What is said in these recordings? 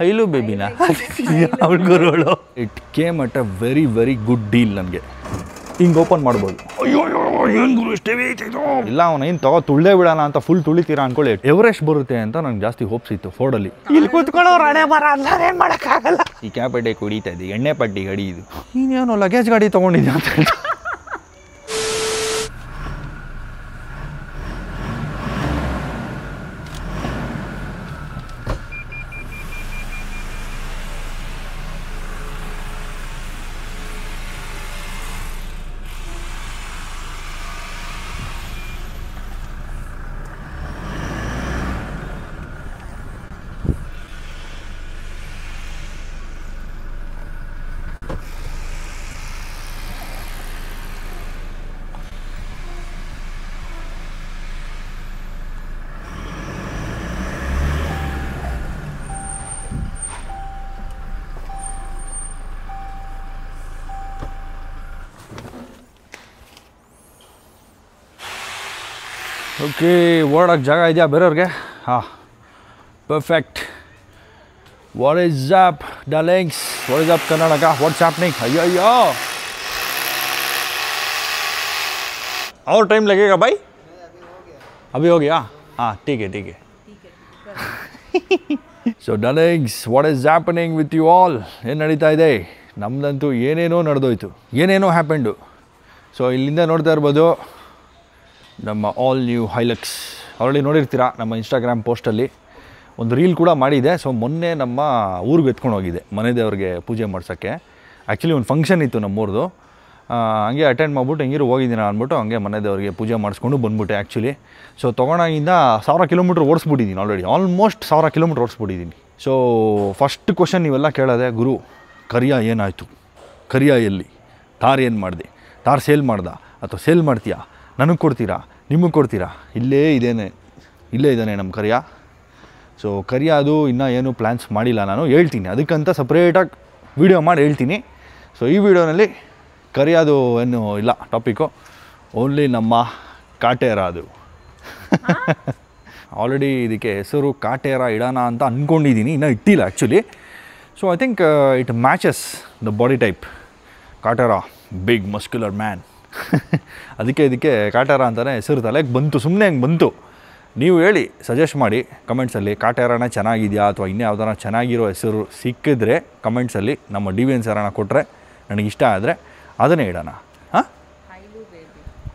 ಐಲು ಬೇಬಿನ ಅವಳು ಗುರುಗಳು. It came at a very very good deal. ನನಗೆ ಹಿಂಗೆ ಓಪನ್ ಮಾಡ್ಬೋದು. ಅಯ್ಯೋ ಏನು ಗುರು ಇಷ್ಟೇ ಇಲ್ಲ, ಅವನೇನು ತಗೋ ತುಳ್ಳೆ ಬಿಡೋಣ ಅಂತ ಫುಲ್ ತುಳಿತೀರಾ ಅಂದ್ಕೊಳ್ಳಿ. ಎವರೆಸ್ಟ್ ಬರುತ್ತೆ ಅಂತ ನಂಗೆ ಜಾಸ್ತಿ ಹೋಪ್ಸ್ ಇತ್ತು ಫೋರ್ಡಲ್ಲಿ. ಇಲ್ಲಿ ಕೂತ್ಕೊಳ್ಳೋರು ಹಣೆ ಬರ ಅಂತ ಏನು ಮಾಡೋಕ್ಕಾಗಲ್ಲ. ಈ ಕ್ಯಾಪೆಟೆ ಕುಡಿತಾ ಇದೆ, ಎಣ್ಣೆ ಪಟ್ಟಿ ಗಾಡಿ ಇದು. ನೀನೇನು ಲಗೇಜ್ ಗಾಡಿ ತೊಗೊಂಡಿದ್ದೆ ಅಂತ ಹೇಳ್ತಾ. ಓಕೆ, ಓಡೋಕ್ಕೆ ಜಾಗ ಇದೆಯಾ ಬೇರೆಯವ್ರಿಗೆ? ಹಾಂ, perfect. What is up darlings? What is up Karnataka? What's happening? ಅಯ್ಯೋ और टाइम लगेगा भाई? अभी हो गया? हाँ ठीक है ठीक है. So darlings, what is happening with you all? ಏನು ನಡೀತಾ ಇದೆ? ನಮ್ಮದಂತೂ ಏನೇನೋ ನಡೆದೋಯ್ತು, ಏನೇನೋ ಹ್ಯಾಪೆಂಡು. ಸೊ ಇಲ್ಲಿಂದ ನೋಡ್ತಾ ಇರ್ಬೋದು ನಮ್ಮ ಆಲ್ ನ್ಯೂ ಹೈಲಕ್ಸ್. ಆಲ್ರೆಡಿ ನೋಡಿರ್ತೀರ ನಮ್ಮ ಇನ್ಸ್ಟಾಗ್ರಾಮ್ ಪೋಸ್ಟಲ್ಲಿ ಒಂದು ರೀಲ್ ಕೂಡ ಮಾಡಿದೆ. ಸೊ ಮೊನ್ನೆ ನಮ್ಮ ಊರಿಗೆ ಎತ್ಕೊಂಡು ಹೋಗಿದೆ ಮನೆ ದೇವ್ರಿಗೆ ಪೂಜೆ ಮಾಡ್ಸೋಕ್ಕೆ. ಆ್ಯಕ್ಚುಲಿ ಒಂದು ಫಂಕ್ಷನ್ ಇತ್ತು ನಮ್ಮೂರ್ದು, ಹಂಗೆ ಅಟೆಂಡ್ ಮಾಡಿಬಿಟ್ಟು ಹೆಂಗಿರು ಹೋಗಿದ್ದೀನಿ ಅಂದ್ಬಿಟ್ಟು ಹಂಗೆ ಮನೆ ದೇವ್ರಿಗೆ ಪೂಜೆ ಮಾಡಿಸ್ಕೊಂಡು ಬಂದ್ಬಿಟ್ಟೆ ಆ್ಯಕ್ಚುಲಿ. ಸೊ ತೊಗೊಂಡಾಗಿಂದ 1000 ಕಿಲೋಮೀಟ್ರ್ ಓಡಿಸ್ಬಿಟ್ಟಿದ್ದೀನಿ ಆಲ್ರೆಡಿ, ಆಲ್ಮೋಸ್ಟ್ 1000 ಕಿಲೋಮೀಟ್ರ್ ಓಡಿಸ್ಬಿಟ್ಟಿದ್ದೀನಿ. ಸೊ ಫಸ್ಟ್ ಕ್ವಶನ್ ನೀವೆಲ್ಲ ಕೇಳೋದೆ, ಗುರು ಕರಿಯ ಏನಾಯಿತು? ಕರಿಯ ಎಲ್ಲಿ? ತಾರ್ ಏನು ಮಾಡಿದೆ? ತಾರ್ ಸೇಲ್ ಮಾಡ್ದ ಅಥವಾ ಸೇಲ್ ಮಾಡ್ತೀಯಾ? ನನಗೆ ಕೊಡ್ತೀರಾ? ನಿಮಗೆ ಕೊಡ್ತೀರಾ? ಇಲ್ಲೇ ಇದ್ದಾನೆ ನಮ್ಮ ಕರಿಯ. ಸೊ ಕರಿಯ ಅದು ಇನ್ನೂ ಏನೂ ಪ್ಲ್ಯಾನ್ಸ್ ಮಾಡಿಲ್ಲ, ನಾನು ಹೇಳ್ತೀನಿ ಅದಕ್ಕಂತ ಸಪ್ರೇಟಾಗಿ ವೀಡಿಯೋ ಮಾಡಿ ಹೇಳ್ತೀನಿ. ಸೊ ಈ ವಿಡಿಯೋನಲ್ಲಿ ಕರಿಯಾದು ಏನು ಇಲ್ಲ ಟಾಪಿಕ್ಕು, ಓನ್ಲಿ ನಮ್ಮ ಕಾಟೇರ ಅದು. ಆಲ್ರೆಡಿ ಇದಕ್ಕೆ ಹೆಸರು ಕಾಟೇರ ಇಡೋಣ ಅಂತ ಅಂದ್ಕೊಂಡಿದ್ದೀನಿ, ಇನ್ನೂ ಇಟ್ಟಿಲ್ಲ actually. So I think it matches the body type. Kaatera big muscular man. ಅದಕ್ಕೆ ಇದಕ್ಕೆ ಕಾಟೇರ ಅಂತಲೇ ಹೆಸರು ತಲೆಗೆ ಬಂತು, ಸುಮ್ಮನೆ ಹಂಗೆ ಬಂತು. ನೀವು ಹೇಳಿ, ಸಜೆಸ್ಟ್ ಮಾಡಿ ಕಮೆಂಟ್ಸಲ್ಲಿ, ಕಾಟೇರನ ಚೆನ್ನಾಗಿದೆಯಾ ಅಥವಾ ಇನ್ನೂ ಯಾವ್ದಾರ ಚೆನ್ನಾಗಿರೋ ಹೆಸರು ಸಿಕ್ಕಿದ್ರೆ ಕಮೆಂಟ್ಸಲ್ಲಿ ನಮ್ಮ DVN ಸರಣ ಕೊಟ್ಟರೆ ನನಗಿಷ್ಟ ಆದರೆ ಅದನ್ನೇ ಇಡೋಣ. ಹಾಂ,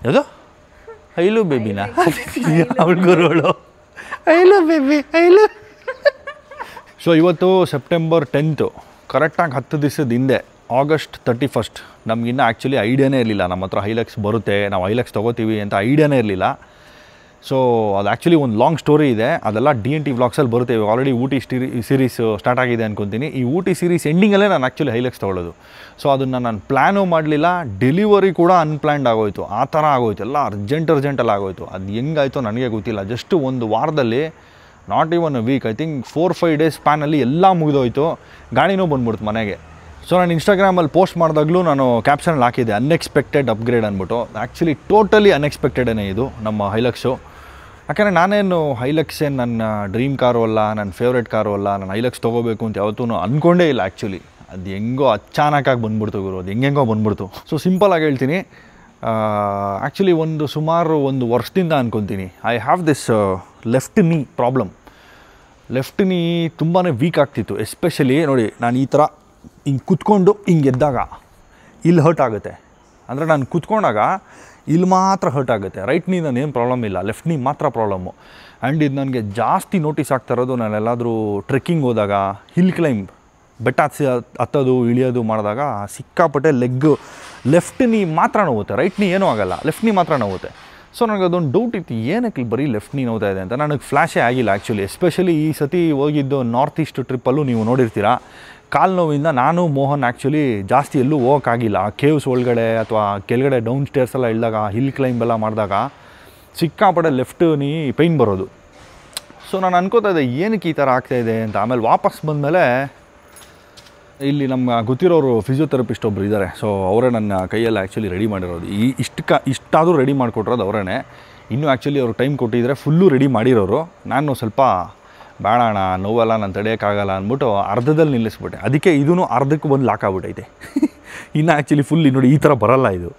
ಯಾವುದು? ಐಲು ಬೇಬಿನ ಅವಳು ಗುರುಗಳು. ಐಲು ಬೇಬಿ ಐಲು. ಸೊ ಇವತ್ತು ಸೆಪ್ಟೆಂಬರ್ 10th, ಕರೆಕ್ಟಾಗಿ 10 ದಿವಸದ ಹಿಂದೆ ಆಗಸ್ಟ್ 31st. ನಮಗಿನ್ನೂ ಆ್ಯಕ್ಚುಲಿ ಐಡಿಯಾನೇ ಇರಲಿಲ್ಲ ನಮ್ಮ ಹತ್ರ ಹೈಲಕ್ಸ್ ಬರುತ್ತೆ, ನಾವು ಹೈಲಕ್ಸ್ ತೊಗೋತೀವಿ ಅಂತ ಐಡಿಯಾನೇ ಇರಲಿಲ್ಲ. ಸೊ ಅದು ಆ್ಯಕ್ಚುಲಿ ಒಂದು ಲಾಂಗ್ ಸ್ಟೋರಿ ಇದೆ, ಅದೆಲ್ಲ DNT ವ್ಲಾಗ್ಸಲ್ಲಿ ಬರುತ್ತೆ. ಇವಾಗ ಆಲ್ರೆಡಿ ಊಟಿ ಸೀರೀಸ್ ಸ್ಟಾರ್ಟ್ ಆಗಿದೆ ಅಂದ್ಕೊತೀನಿ. ಈ ಊಟಿ ಸೀರೀಸ್ ಎಂಡಿಂಗಲ್ಲೇ ನಾನು ಆ್ಯಕ್ಚುಲಿ ಹೈಲಕ್ಸ್ ತೊಗೊಳ್ಳೋದು. ಸೊ ಅದನ್ನು ನಾನು ಪ್ಲ್ಯಾನೂ ಮಾಡಲಿಲ್ಲ, ಡೆಲಿವರಿ ಕೂಡ ಅನ್ಪ್ಲ್ಯಾನ್ಡ್ ಆಗೋಯಿತು. ಆ ಥರ ಆಗೋಯ್ತು, ಎಲ್ಲ ಅರ್ಜೆಂಟಲ್ಲಿ ಆಗೋಯಿತು. ಅದು ಹೆಂಗಾಯಿತು ನನಗೆ ಗೊತ್ತಿಲ್ಲ. ಜಸ್ಟ್ ಒಂದು ವಾರದಲ್ಲಿ, not even a week, I think 4-5 days ಸ್ಪ್ಯಾನಲ್ಲಿ ಎಲ್ಲ ಮುಗಿದೋಯ್ತು. ಗಾಡಿನೂ ಬಂದ್ಬಿಡ್ತು ಮನೆಗೆ. ಸೊ ನಾನು ಇನ್ಸ್ಟಾಗ್ರಾಮಲ್ಲಿ ಪೋಸ್ಟ್ ಮಾಡಿದಾಗಲೂ ನಾನು ಕ್ಯಾಪ್ಷನಲ್ಲಿ ಹಾಕಿದ್ದೆ ಅನ್ಎಕ್ಸ್ಪೆಕ್ಟೆಡ್ ಅಪ್ಗ್ರೇಡ್ ಅಂದ್ಬಿಟ್ಟು. ಆ್ಯಕ್ಚುಲಿ ಟೋಟಲಿ ಅನ್ಎಕ್ಸ್ಪೆಕ್ಟೆಡೇ ಇದು ನಮ್ಮ ಹೈಲಕ್ಸು. ಯಾಕಂದರೆ ನಾನೇನು ಹೈಲಕ್ಸ್ ಏನು ನನ್ನ ಡ್ರೀಮ್ ಕಾರು ಅಲ್ಲ, ನನ್ನ ಫೇವ್ರೇಟ್ ಕಾರು ಅಲ್ಲ, ನಾನು ಹೈಲಕ್ಸ್ ತೊಗೋಬೇಕು ಅಂತ ಯಾವತ್ತೂ ಅಂದ್ಕೊಂಡೇ ಇಲ್ಲ ಆ್ಯಕ್ಚುಲಿ. ಅದು ಹೆಂಗೋ ಅಚಾನಕ್ಕಾಗಿ ಬಂದ್ಬಿಡ್ತು ಗುರು, ಅದು ಹೆಂಗೆಂಗೋ ಬಂದ್ಬಿಡ್ತು. ಸೊ ಸಿಂಪಲಾಗಿ ಹೇಳ್ತೀನಿ, ಆ್ಯಕ್ಚುಲಿ ಸುಮಾರು ಒಂದು ವರ್ಷದಿಂದ ಅಂದ್ಕೊತೀನಿ ಐ ಹ್ಯಾವ್ ದಿಸ್ ಲೆಫ್ಟ್ ನೀ ಪ್ರಾಬ್ಲಮ್. ಲೆಫ್ಟ್ ನೀ ತುಂಬಾ ವೀಕ್ ಆಗ್ತಿತ್ತು. ಎಸ್ಪೆಷಲಿ ನೋಡಿ, ನಾನು ಈ ಥರ ಹಿಂಗೆ ಕುತ್ಕೊಂಡು ಹಿಂಗೆ ಎದ್ದಾಗ ಇಲ್ಲಿ ಹರ್ಟ್ ಆಗುತ್ತೆ. ಅಂದರೆ ನಾನು ಕುತ್ಕೊಂಡಾಗ ಇಲ್ಲಿ ಮಾತ್ರ ಹರ್ಟ್ ಆಗುತ್ತೆ. ರೈಟ್ ನೀ ನಾನೇನು ಪ್ರಾಬ್ಲಮ್ ಇಲ್ಲ, ಲೆಫ್ಟ್ ನೀ ಮಾತ್ರ ಪ್ರಾಬ್ಲಮ್ಮು. ಆ್ಯಂಡ್ ಇದು ನನಗೆ ಜಾಸ್ತಿ ನೋಟಿಸ್ ಆಗ್ತಾ ಇರೋದು ನಾನೆಲ್ಲಾದರೂ ಟ್ರೆಕ್ಕಿಂಗ್ ಹೋದಾಗ, ಹಿಲ್ ಕ್ಲೈಂಬ್, ಬೆಟ್ಟ ಹತ್ತೋದು ಇಳಿಯೋದು ಮಾಡಿದಾಗ ಸಿಕ್ಕಾಪಟ್ಟೆ ಲೆಫ್ಟ್ ನೀ ಮಾತ್ರ ನೋವುತ್ತೆ. ರೈಟ್ ನೀ ಏನೂ ಆಗೋಲ್ಲ, ಲೆಫ್ಟ್ ನೀ ಮಾತ್ರ ನೋವುತ್ತೆ. ಸೊ ನನಗೆ ಅದೊಂದು ಡೌಟ್ ಇತ್ತು, ಏನಕ್ಕೆ ಬರೀ ಲೆಫ್ಟ್ ನೀ ನೋವ್ತಾ ಇದೆ ಅಂತ. ನನಗೆ ಫ್ಲ್ಯಾಶೇ ಆಗಿಲ್ಲ ಆ್ಯಕ್ಚುಲಿ. ಎಸ್ಪೆಷಲಿ ಈ ಸತಿ ಹೋಗಿದ್ದು ನಾರ್ತ್ ಈಸ್ಟ್ ಟ್ರಿಪ್ಪಲ್ಲೂ ನೀವು ನೋಡಿರ್ತೀರ, ಕಾಲು ನೋವಿಂದ ನಾನು ಮೋಹನ್ ಆ್ಯಕ್ಚುಲಿ ಜಾಸ್ತಿ ಎಲ್ಲೂ ಹೋಗೋಕ್ಕಾಗಿಲ್ಲ. ಕೇವ್ಸ್ ಒಳಗಡೆ ಅಥವಾ ಕೆಳಗಡೆ ಡೌನ್ ಸ್ಟೇರ್ಸ್ ಎಲ್ಲ ಇಳಿದಾಗ, ಹಿಲ್ ಕ್ಲೈಂಬ್ ಎಲ್ಲ ಮಾಡಿದಾಗ ಸಿಕ್ಕಾಪಟ್ಟೆ ಲೆಫ್ಟ್ ನೀ ಪೈನ್ ಬರೋದು. ಸೊ ನಾನು ಅನ್ಕೋತಾ ಇದ್ದೆ ಏನಕ್ಕೆ ಈ ಥರ ಆಗ್ತಾಯಿದೆ ಅಂತ. ಆಮೇಲೆ ವಾಪಸ್ ಬಂದಮೇಲೆ ಇಲ್ಲಿ ನಮ್ಮ ಗೊತ್ತಿರೋರು ಫಿಸಿಯೋಥೆರಪಿಸ್ಟ್ ಒಬ್ಬರು ಇದ್ದಾರೆ. ಸೊ ಅವರೇ ನನ್ನ ಕೈಯೆಲ್ಲ ಆ್ಯಕ್ಚುಲಿ ರೆಡಿ ಮಾಡಿರೋದು. ಇಷ್ಟಾದರೂ ರೆಡಿ ಮಾಡಿಕೊಟ್ರೋದು ಅವರೇ. ಇನ್ನೂ ಆ್ಯಕ್ಚುಲಿ ಅವ್ರು ಟೈಮ್ ಕೊಟ್ಟಿದ್ರೆ ಫುಲ್ಲು ರೆಡಿ ಮಾಡಿರೋರು. ನಾನು ಸ್ವಲ್ಪ ಬೇಡ ಅಣ್ಣ ನೋವೆಲ್ಲ ನಾನು ತಡೆಯೋಕ್ಕಾಗಲ್ಲ ಅಂದ್ಬಿಟ್ಟು ಅರ್ಧದಲ್ಲಿ ನಿಲ್ಲಿಸ್ಬಿಟ್ಟೆ. ಅದಕ್ಕೆ ಇದೂ ಅರ್ಧಕ್ಕೆ ಬಂದು ಲಾಕ್ ಆಗ್ಬಿಟ್ಟೈತೆ. ಇನ್ನು ಆ್ಯಕ್ಚುಲಿ ಫುಲ್ ನೋಡಿ ಈ ಥರ ಬರೋಲ್ಲ ಇದು.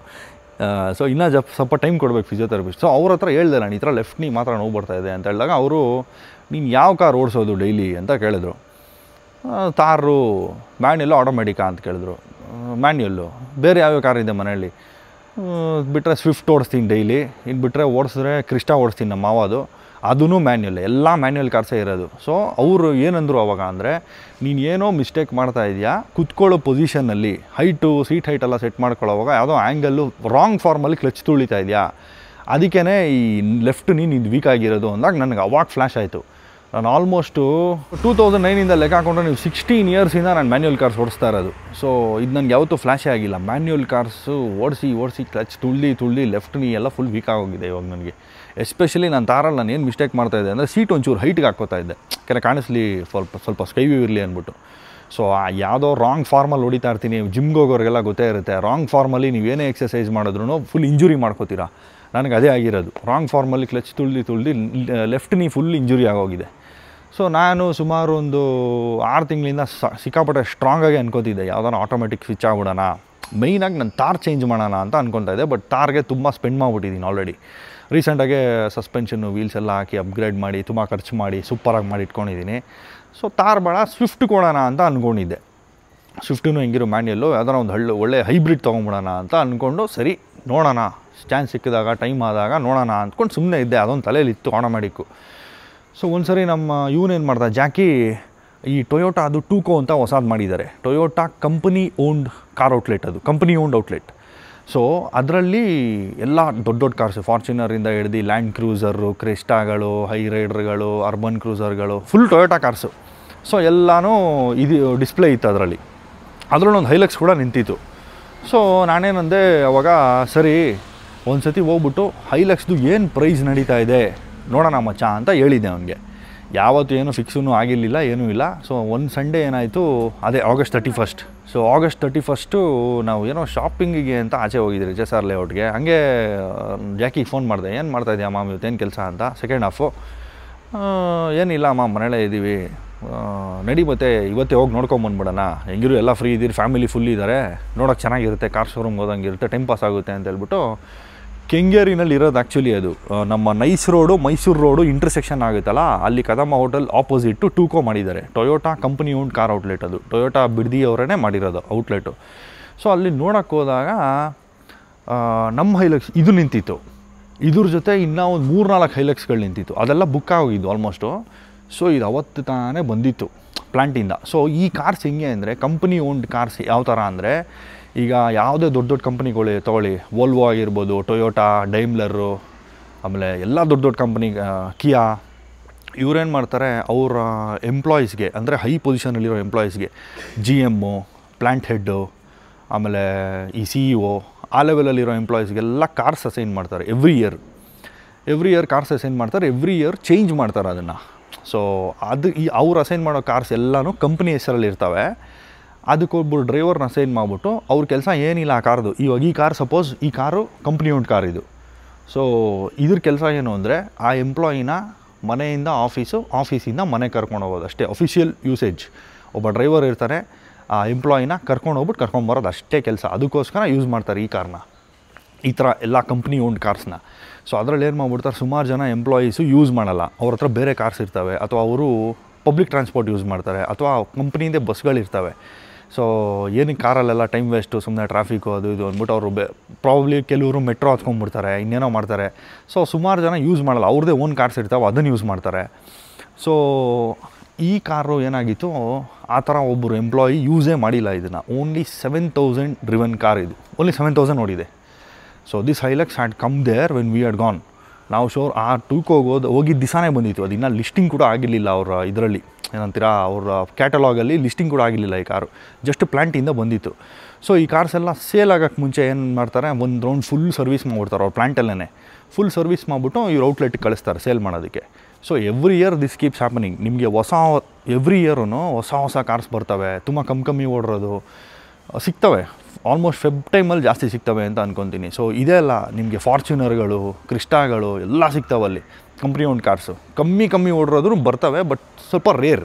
ಸೊ ಇನ್ನೂ ಸ್ವಲ್ಪ ಟೈಮ್ ಕೊಡಬೇಕು ಫಿಸಿಯೋಥೆರಪಿಸ್ಟ್. ಸೊ ಅವ್ರ ಹತ್ರ ಹೇಳ್ದೆ ನಾನು ಈ ಥರ ಲೆಫ್ಟ್ ನೀ ಮಾತ್ರ ನೋವು ಬರ್ತಾಯಿದೆ ಅಂತ ಹೇಳಿದಾಗ ಅವರು ನೀನು ಯಾವ ಕಾರ್ ಓಡಿಸೋದು ಡೈಲಿ ಅಂತ ಕೇಳಿದ್ರು. ತಾರು ಮ್ಯಾನ್ಯಲ್ಲು ಆಟೋಮೆಟಿಕಾ ಅಂತ ಕೇಳಿದ್ರು. ಮ್ಯಾನ್ಯಲ್ಲು. ಬೇರೆ ಯಾವ್ಯಾವ ಕಾರ್ ಇದೆ ಮನೆಯಲ್ಲಿ ಬಿಟ್ಟರೆ ಸ್ವಿಫ್ಟ್ ಓಡಿಸ್ತೀನಿ ಡೈಲಿ, ಇನ್ನು ಬಿಟ್ಟರೆ ಓಡಿಸಿದ್ರೆ ಕ್ರಿಸ್ಟಾ ಓಡಿಸ್ತೀನಿ ನಮ್ಮ ಮಾವದು, ಅದೂ ಮ್ಯಾನ್ಯಲ್, ಎಲ್ಲ ಮ್ಯಾನ್ಯಲ್ ಕಾರ್ಸೇ ಇರೋದು. ಸೊ ಅವರು ಏನಂದರು ಅವಾಗ ಅಂದರೆ ನೀನು ಏನೋ ಮಿಸ್ಟೇಕ್ ಮಾಡ್ತಾ ಇದೆಯಾ, ಕುತ್ಕೊಳ್ಳೋ ಪೊಸಿಷನ್ನಲ್ಲಿ ಹೈಟು ಸೀಟ್ ಹೈಟೆಲ್ಲ ಸೆಟ್ ಮಾಡ್ಕೊಳ್ಳೋವಾಗ ಯಾವುದೋ ಆ್ಯಂಗಲ್ಲು ರಾಂಗ್ ಫಾರ್ಮಲ್ಲಿ ಕ್ಲಚ್ ತುಳಿತಾ ಇದೆಯಾ, ಅದಕ್ಕೇ ಈ ಲೆಫ್ಟ್ ನೀನು ಇದು ವೀಕ್ ಆಗಿರೋದು ಅಂದಾಗ ನನಗೆ ಅವಾಗ ಫ್ಲ್ಯಾಶ್ ಆಯಿತು. ನಾನು ಆಲ್ಮೋಸ್ಟು 2009 ಲೆಕ್ಕ ಹಾಕೊಂಡ್ರೆ ನೀವು 16 ಇಯರ್ಸಿಂದ ನಾನು ಮ್ಯಾನ್ಯುವಲ್ ಕಾರ್ಸ್ ಓಡಿಸ್ತಾ ಇರೋದು. ಸೊ ಇದು ನನಗೆ ಯಾವತ್ತೂ ಫ್ಲ್ಯಾಶೇ ಆಗಿಲ್ಲ. ಮ್ಯಾನ್ಯುವಲ್ ಕಾರ್ಸು ಓಡಿಸಿ ಕ್ಲಚ್ ತುಳ್ದು ಲೆಫ್ಟ್ ನೀ ಎಲ್ಲ ಫುಲ್ ವೀಕ್ ಆಗೋಗಿದೆ ಇವಾಗ ನನಗೆ. ಎಸ್ಪೆಷಲಿ ನಾನು ತಾರಲ್ಲಿ ನಾನು ಏನು ಮಿಸ್ಟೇಕ್ ಮಾಡ್ತಾಯಿದ್ದೆ ಅಂದರೆ ಸೀಟ್ ಒಂಚೂರು ಹೈಟ್ಗೆ ಹಾಕ್ಕೋತಾ ಇದ್ದೆ, ಕೆಲ ಕಾಣಿಸ್ಲಿ ಸ್ವಲ್ಪ ಸ್ಕೈ ವ್ಯೂ ಇರಲಿ ಅಂದ್ಬಿಟ್ಟು. ಸೊ ಯಾವುದೋ ರಾಂಗ್ ಫಾರ್ಮಲ್ಲಿ ಹೊಡಿತಾ ಇರ್ತೀನಿ. ಜಿಮ್ಗೆ ಹೋಗೋರಿಗೆಲ್ಲ ಗೊತ್ತೇ ಇರುತ್ತೆ, ರಾಂಗ್ ಫಾರ್ಮಲ್ಲಿ ನೀವೇನೇ ಎಕ್ಸಸೈಸ್ ಮಾಡಿದ್ರೂ ಫುಲ್ ಇಂಜುರಿ ಮಾಡ್ಕೋತೀರಾ. ನನಗೆ ಅದೇ ಆಗಿರೋದು, ರಾಂಗ್ ಫಾರ್ಮಲ್ಲಿ ಕ್ಲಚ್ ತುಳ್ದು ಲೆಫ್ಟ್ ನೀ ಫುಲ್ ಇಂಜುರಿ ಆಗೋಗಿದೆ. ಸೊ ನಾನು ಸುಮಾರು ಒಂದು 6 ತಿಂಗಳಿಂದ ಸಿಕ್ಕಾಪಟ್ಟೆ ಸ್ಟ್ರಾಂಗಾಗಿ ಅನ್ಕೋತಿದ್ದೆ ಯಾವುದಾದ್ರು ಆಟೋಮೆಟಿಕ್ ಸ್ವಿಚ್ ಆಗ್ಬಿಡೋಣ, ಮೈನಾಗಿ ನಾನು ತಾರ್ ಚೇಂಜ್ ಮಾಡೋಣ ಅಂತ ಅನ್ಕೊತಾ ಇದ್ದೆ. ಬಟ್ ತಾರ್ಗೆ ತುಂಬ ಸ್ಪೆಂಡ್ ಮಾಡಿಬಿಟ್ಟಿದ್ದೀನಿ ಆಲ್ರೆಡಿ. ರೀಸೆಂಟಾಗೆ ಸಸ್ಪೆನ್ಷನ್ನು ವೀಲ್ಸ್ ಎಲ್ಲ ಹಾಕಿ ಅಪ್ಗ್ರೇಡ್ ಮಾಡಿ ತುಂಬ ಖರ್ಚು ಮಾಡಿ ಸೂಪರಾಗಿ ಮಾಡಿ ಇಟ್ಕೊಂಡಿದ್ದೀನಿ. ಸೊ ತಾರ್ ಬೇಡ ಸ್ವಿಫ್ಟ್ ಕೊಡೋಣ ಅಂತ ಅಂದ್ಕೊಂಡಿದ್ದೆ. ಸ್ವಿಫ್ಟೂ ಹೆಂಗಿರೋ ಮ್ಯಾನ್ಯಲ್ಲು ಯಾವ್ದಾರ ಒಂದು ಒಳ್ಳೆ ಹೈಬ್ರಿಡ್ ತೊಗೊಂಬಿಡೋಣ ಅಂತ ಅಂದ್ಕೊಂಡು ಸರಿ ನೋಡೋಣ ಚಾನ್ಸ್ ಸಿಕ್ಕಿದಾಗ ಟೈಮ್ ಆದಾಗ ನೋಡೋಣ ಅಂದ್ಕೊಂಡು ಸುಮ್ಮನೆ ಇದ್ದೆ. ಅದೊಂದು ತಲೆಯಲ್ಲಿತ್ತು ಆಟೋಮ್ಯಾಟಿಕ್ಕು. ಸೊ ಒಂದು ಸರಿ ನಮ್ಮ ಇವನೇನು ಮಾಡ್ದ ಜಾಕಿ, ಈ ಟೊಯೋಟಾ ಅದು ಟೂಕೋ ಅಂತ ಹೊಸದು ಮಾಡಿದ್ದಾರೆ. Toyota company owned car outlet, ಅದು ಕಂಪನಿ ಓನ್ಡ್ ಔಟ್ಲೆಟ್. ಸೊ ಅದರಲ್ಲಿ ಎಲ್ಲ ದೊಡ್ಡ ಕಾರ್ಸ್, ಫಾರ್ಚುನರಿಂದ ಹಿಡ್ದು ಲ್ಯಾಂಡ್ ಕ್ರೂಸರು, ಕ್ರೆಸ್ಟಾಗಳು, ಹೈ ರೈಡರ್ಗಳು, ಅರ್ಬನ್ ಕ್ರೂಸರ್ಗಳು, ಫುಲ್ ಟೊಯೋಟಾ ಕಾರ್ಸು. ಸೊ ಎಲ್ಲನೂ ಇದು ಡಿಸ್ಪ್ಲೇ ಇತ್ತು ಅದರಲ್ಲಿ. ಅದರಲ್ಲೊಂದು ಹೈಲಕ್ಸ್ ಕೂಡ ನಿಂತಿತ್ತು. ಸೊ ನಾನೇನಂದೆ ಅವಾಗ, ಸರಿ ಒಂದು ಸತಿ ಹೋಗ್ಬಿಟ್ಟು ಹೈಲಕ್ಸ್ದು ಏನು ಪ್ರೈಸ್ ನಡೀತಾ ಇದೆ ನೋಡೋಣ ಮಚ್ಚ ಅಂತ ಹೇಳಿದ್ದೆ ಅವನಿಗೆ. ಯಾವತ್ತೂ ಏನು ಫಿಕ್ಸೂ ಆಗಿರಲಿಲ್ಲ, ಏನೂ ಇಲ್ಲ. ಸೊ ಒಂದು ಸಂಡೇ ಏನಾಯಿತು, ಅದೇ August 31. ಸೊ August 31 ನಾವು ಏನೋ ಶಾಪಿಂಗಿಗೆ ಅಂತ ಆಚೆ ಹೋಗಿದ್ರಿ JSR ಲೇಔಟ್ಗೆ. ಹಂಗೆ ಜಾಕಿಗೆ ಫೋನ್ ಮಾಡಿದೆ, ಏನು ಮಾಡ್ತಾಯಿದ್ಯಾ ಮಾಮ್ ಇವತ್ತೇನು ಕೆಲಸ ಅಂತ. ಸೆಕೆಂಡ್ ಹಾಫು, ಏನಿಲ್ಲ ಮಾಮ್ ಮನೇಲೇ ಇದ್ದೀವಿ, ನಡಿ ಮತ್ತೆ ಇವತ್ತೇ ಹೋಗಿ ನೋಡ್ಕೊಂಬಂದ್ಬಿಡೋಣ, ಹೆಂಗಿರು ಎಲ್ಲ ಫ್ರೀ ಇದ್ದೀರಿ, ಫ್ಯಾಮಿಲಿ ಫುಲ್ ಇದ್ದಾರೆ, ನೋಡೋಕ್ಕೆ ಚೆನ್ನಾಗಿರುತ್ತೆ, ಕಾರ್ ಶೋರೂಮ್ಗೆ ಹೋದಂಗಿರುತ್ತೆ, ಟೈಮ್ ಪಾಸ್ ಆಗುತ್ತೆ ಅಂತ ಹೇಳ್ಬಿಟ್ಟು. ಕೆಂಗೇರಿನಲ್ಲಿ ಇರೋದು ಆ್ಯಕ್ಚುಲಿ ಅದು ನಮ್ಮ nice road Mysuru road intersection ಆಗುತ್ತಲ್ಲ, ಅಲ್ಲಿ ಕದಮ್ಮ ಹೋಟೆಲ್ ಆಪೋಸಿಟ್ಟು ಟೂಕೋ ಮಾಡಿದ್ದಾರೆ. Toyota company owned car outlet ಅದು. ಟೊಯೋಟಾ ಬಿಡ್ದಿಯವರೇ ಮಾಡಿರೋದು ಔಟ್ಲೆಟು. ಸೊ ಅಲ್ಲಿ ನೋಡೋಕ್ಕೆ ಹೋದಾಗ ನಮ್ಮ ಹೈಲಕ್ಸ್ ಇದು ನಿಂತಿತ್ತು, ಇದ್ರ ಜೊತೆ ಇನ್ನೂ ಒಂದು 3-4 ಹೈಲಕ್ಸ್ಗಳು ನಿಂತಿತ್ತು. ಅದೆಲ್ಲ ಬುಕ್ ಆಗೋಗಿದ್ದು ಆಲ್ಮೋಸ್ಟು. ಸೊ ಇದು ಅವತ್ತು ತಾನೇ ಬಂದಿತ್ತು ಪ್ಲ್ಯಾಂಟಿಂದ. ಸೊ ಈ ಕಾರ್ಸ್ ಹೆಂಗೆ ಅಂದರೆ ಕಂಪನಿ ಓನ್ಡ್ ಕಾರ್ಸ್ ಯಾವ ಥರ ಅಂದರೆ, ಈಗ ಯಾವುದೇ ದೊಡ್ಡ ಕಂಪ್ನಿಗಳು ತೊಗೊಳ್ಳಿ, ವೋಲ್ವೋ ಆಗಿರ್ಬೋದು, ಟೊಯೋಟಾ, ಡೈಮ್ಲರು, ಆಮೇಲೆ ಎಲ್ಲ ದೊಡ್ಡ ಕಂಪ್ನಿ, ಕಿಯಾ, ಇವರೇನು ಮಾಡ್ತಾರೆ ಅವರ ಎಂಪ್ಲಾಯೀಸ್ಗೆ, ಅಂದರೆ ಹೈ ಪೊಸಿಷನಲ್ಲಿರೋ ಎಂಪ್ಲಾಯೀಸ್ಗೆ, GM, ಪ್ಲ್ಯಾಂಟ್ ಹೆಡ್ಡು, ಆಮೇಲೆ ಈ CEO, ಆ ಲೆವೆಲಲ್ಲಿರೋ ಎಂಪ್ಲಾಯೀಸ್ಗೆಲ್ಲ ಕಾರ್ಸ್ ಅಸೈನ್ ಮಾಡ್ತಾರೆ ಎವ್ರಿ ಇಯರ್ ಕಾರ್ಸ್ ಅಸೈನ್ ಮಾಡ್ತಾರೆ, ಎವ್ರಿ ಇಯರ್ ಚೇಂಜ್ ಮಾಡ್ತಾರೆ ಅದನ್ನು. ಸೊ ಅದು ಅವ್ರು ಅಸೈನ್ ಮಾಡೋ ಕಾರ್ಸ್ ಎಲ್ಲನೂ ಕಂಪ್ನಿ ಹೆಸರಲ್ಲಿ ಇರ್ತವೆ. ಅದಕ್ಕೊಬ್ಬರು ಡ್ರೈವರ್ನ ಅಸೈನ್ ಮಾಡಿಬಿಟ್ಟು ಅವ್ರ ಕೆಲಸ ಏನಿಲ್ಲ ಆ ಕಾರ್ದು. ಇವಾಗ ಈ ಕಾರ್ ಸಪೋಸ್ ಈ ಕಾರು ಕಂಪ್ನಿ ಓನ್ಡ್ ಕಾರ್ ಇದು. ಸೊ ಇದ್ರ ಕೆಲಸ ಏನು ಅಂದರೆ ಆ ಎಂಪ್ಲಾಯಿನ ಮನೆಯಿಂದ ಆಫೀಸಿಂದ ಮನೆಗೆ ಕರ್ಕೊಂಡು ಹೋಗೋದು ಅಷ್ಟೇ, ಅಫಿಷಿಯಲ್ ಯೂಸೇಜ್. ಒಬ್ಬ ಡ್ರೈವರ್ ಇರ್ತಾರೆ, ಆ ಎಂಪ್ಲಾಯಿನ ಕರ್ಕೊಂಡೋಗ್ಬಿಟ್ಟು ಕರ್ಕೊಂಬರೋದು ಅಷ್ಟೇ ಕೆಲಸ. ಅದಕ್ಕೋಸ್ಕರ ಯೂಸ್ ಮಾಡ್ತಾರೆ ಈ ಕಾರ್ನ, ಈ ಥರ ಎಲ್ಲ ಕಂಪ್ನಿ ಓನ್ಡ್ ಕಾರ್ಸ್ನ. ಸೊ ಅದರಲ್ಲಿ ಏನು ಮಾಡ್ಬಿಡ್ತಾರೆ, ಸುಮಾರು ಜನ ಎಂಪ್ಲಾಯೀಸು ಯೂಸ್ ಮಾಡಲ್ಲ, ಅವ್ರ ಹತ್ರ ಬೇರೆ ಕಾರ್ಸ್ ಇರ್ತವೆ, ಅಥವಾ ಅವರು ಪಬ್ಲಿಕ್ ಟ್ರಾನ್ಸ್ಪೋರ್ಟ್ ಯೂಸ್ ಮಾಡ್ತಾರೆ, ಅಥವಾ ಕಂಪ್ನಿಯಿಂದ ಬಸ್ಗಳಿರ್ತವೆ. ಸೊ ಏನಕ್ಕೆ ಕಾರಲ್ಲೆಲ್ಲ ಟೈಮ್ ವೇಸ್ಟು, ಸುಮ್ಮನೆ ಟ್ರಾಫಿಕು ಅದು ಇದು ಅಂದ್ಬಿಟ್ಟು ಅವರು ಪ್ರಾಬ್ಲಿ ಕೆಲವರು ಮೆಟ್ರೋ ಹತ್ಕೊಂಡ್ಬಿಡ್ತಾರೆ, ಇನ್ನೇನೋ ಮಾಡ್ತಾರೆ. ಸೊ ಸುಮಾರು ಜನ ಯೂಸ್ ಮಾಡಲ್ಲ, ಅವ್ರದ್ದೇ ಓನ್ ಕಾರ್ಸ್ ಇರ್ತಾವೆ, ಅದನ್ನು ಯೂಸ್ ಮಾಡ್ತಾರೆ. ಸೊ ಈ ಕಾರು ಏನಾಗಿತ್ತು, ಆ ಥರ ಒಬ್ಬರು ಎಂಪ್ಲಾಯಿ ಯೂಸೇ ಮಾಡಿಲ್ಲ ಇದನ್ನು. ಓನ್ಲಿ 7,000 ಡ್ರಿವನ್ ಕಾರ್ ಇದು, ಓನ್ಲಿ 7,000 ನೋಡಿದೆ. So this Hilux had come there when we had gone. ನಾವು ಶೋರ್ ಆ ಟೂಕೋಗೆ ಹೋಗಿದ್ದ ದಿವಸನೇ ಬಂದಿತ್ತು. ಅದು ಇನ್ನೂ ಲಿಸ್ಟಿಂಗ್ ಕೂಡ ಆಗಿರಲಿಲ್ಲ ಅವರ ಇದರಲ್ಲಿ, ಏನಂತೀರ, ಅವ್ರ ಕ್ಯಾಟಲಾಗಲ್ಲಿ ಲಿಸ್ಟಿಂಗ್ ಕೂಡ ಆಗಿರಲಿಲ್ಲ ಈ ಕಾರು, ಜಸ್ಟ್ ಪ್ಲ್ಯಾಂಟಿಂದ ಬಂದಿತ್ತು. ಸೊ ಈ ಕಾರ್ಸ್ ಎಲ್ಲ ಸೇಲ್ ಆಗೋಕ್ಕೆ ಮುಂಚೆ ಏನು ಮಾಡ್ತಾರೆ, ಒಂದು ರೌಂಡ್ ಫುಲ್ ಸರ್ವಿಸ್ ಮಾಡಿಬಿಡ್ತಾರೆ ಅವ್ರ ಪ್ಲ್ಯಾಂಟಲ್ಲೇ. ಫುಲ್ ಸರ್ವಿಸ್ ಮಾಡಿಬಿಟ್ಟು ಇವ್ರು ಔಟ್ಲೆಟ್ಗೆ ಕಳಿಸ್ತಾರೆ ಸೇಲ್ ಮಾಡೋದಕ್ಕೆ. So every year this keeps happening. ನಿಮಗೆ ಎವ್ರಿ ಇಯರೂ ಹೊಸ ಕಾರ್ಸ್ ಬರ್ತವೆ, ತುಂಬ ಕಮ್ಮಿ ಓಡಿರೋದು ಸಿಗ್ತವೆ. ಆಲ್ಮೋಸ್ಟ್ ಫೆಬ್ ಟೈಮಲ್ಲಿ ಜಾಸ್ತಿ ಸಿಗ್ತವೆ ಅಂತ ಅಂದ್ಕೊತೀನಿ. ಸೊ ಇದೇ ಅಲ್ಲ, ನಿಮಗೆ ಫಾರ್ಚುನರ್ಗಳು, ಕ್ರಿಸ್ಟಾಗಳು ಎಲ್ಲ ಸಿಗ್ತಾವೆ ಅಲ್ಲಿ. ಕಂಪ್ನಿ ಓನ್ ಕಾರ್ಸು ಕಮ್ಮಿ ಓಡಿರೋದ್ರು ಬರ್ತವೆ, ಬಟ್ ಸ್ವಲ್ಪ ರೇರ್.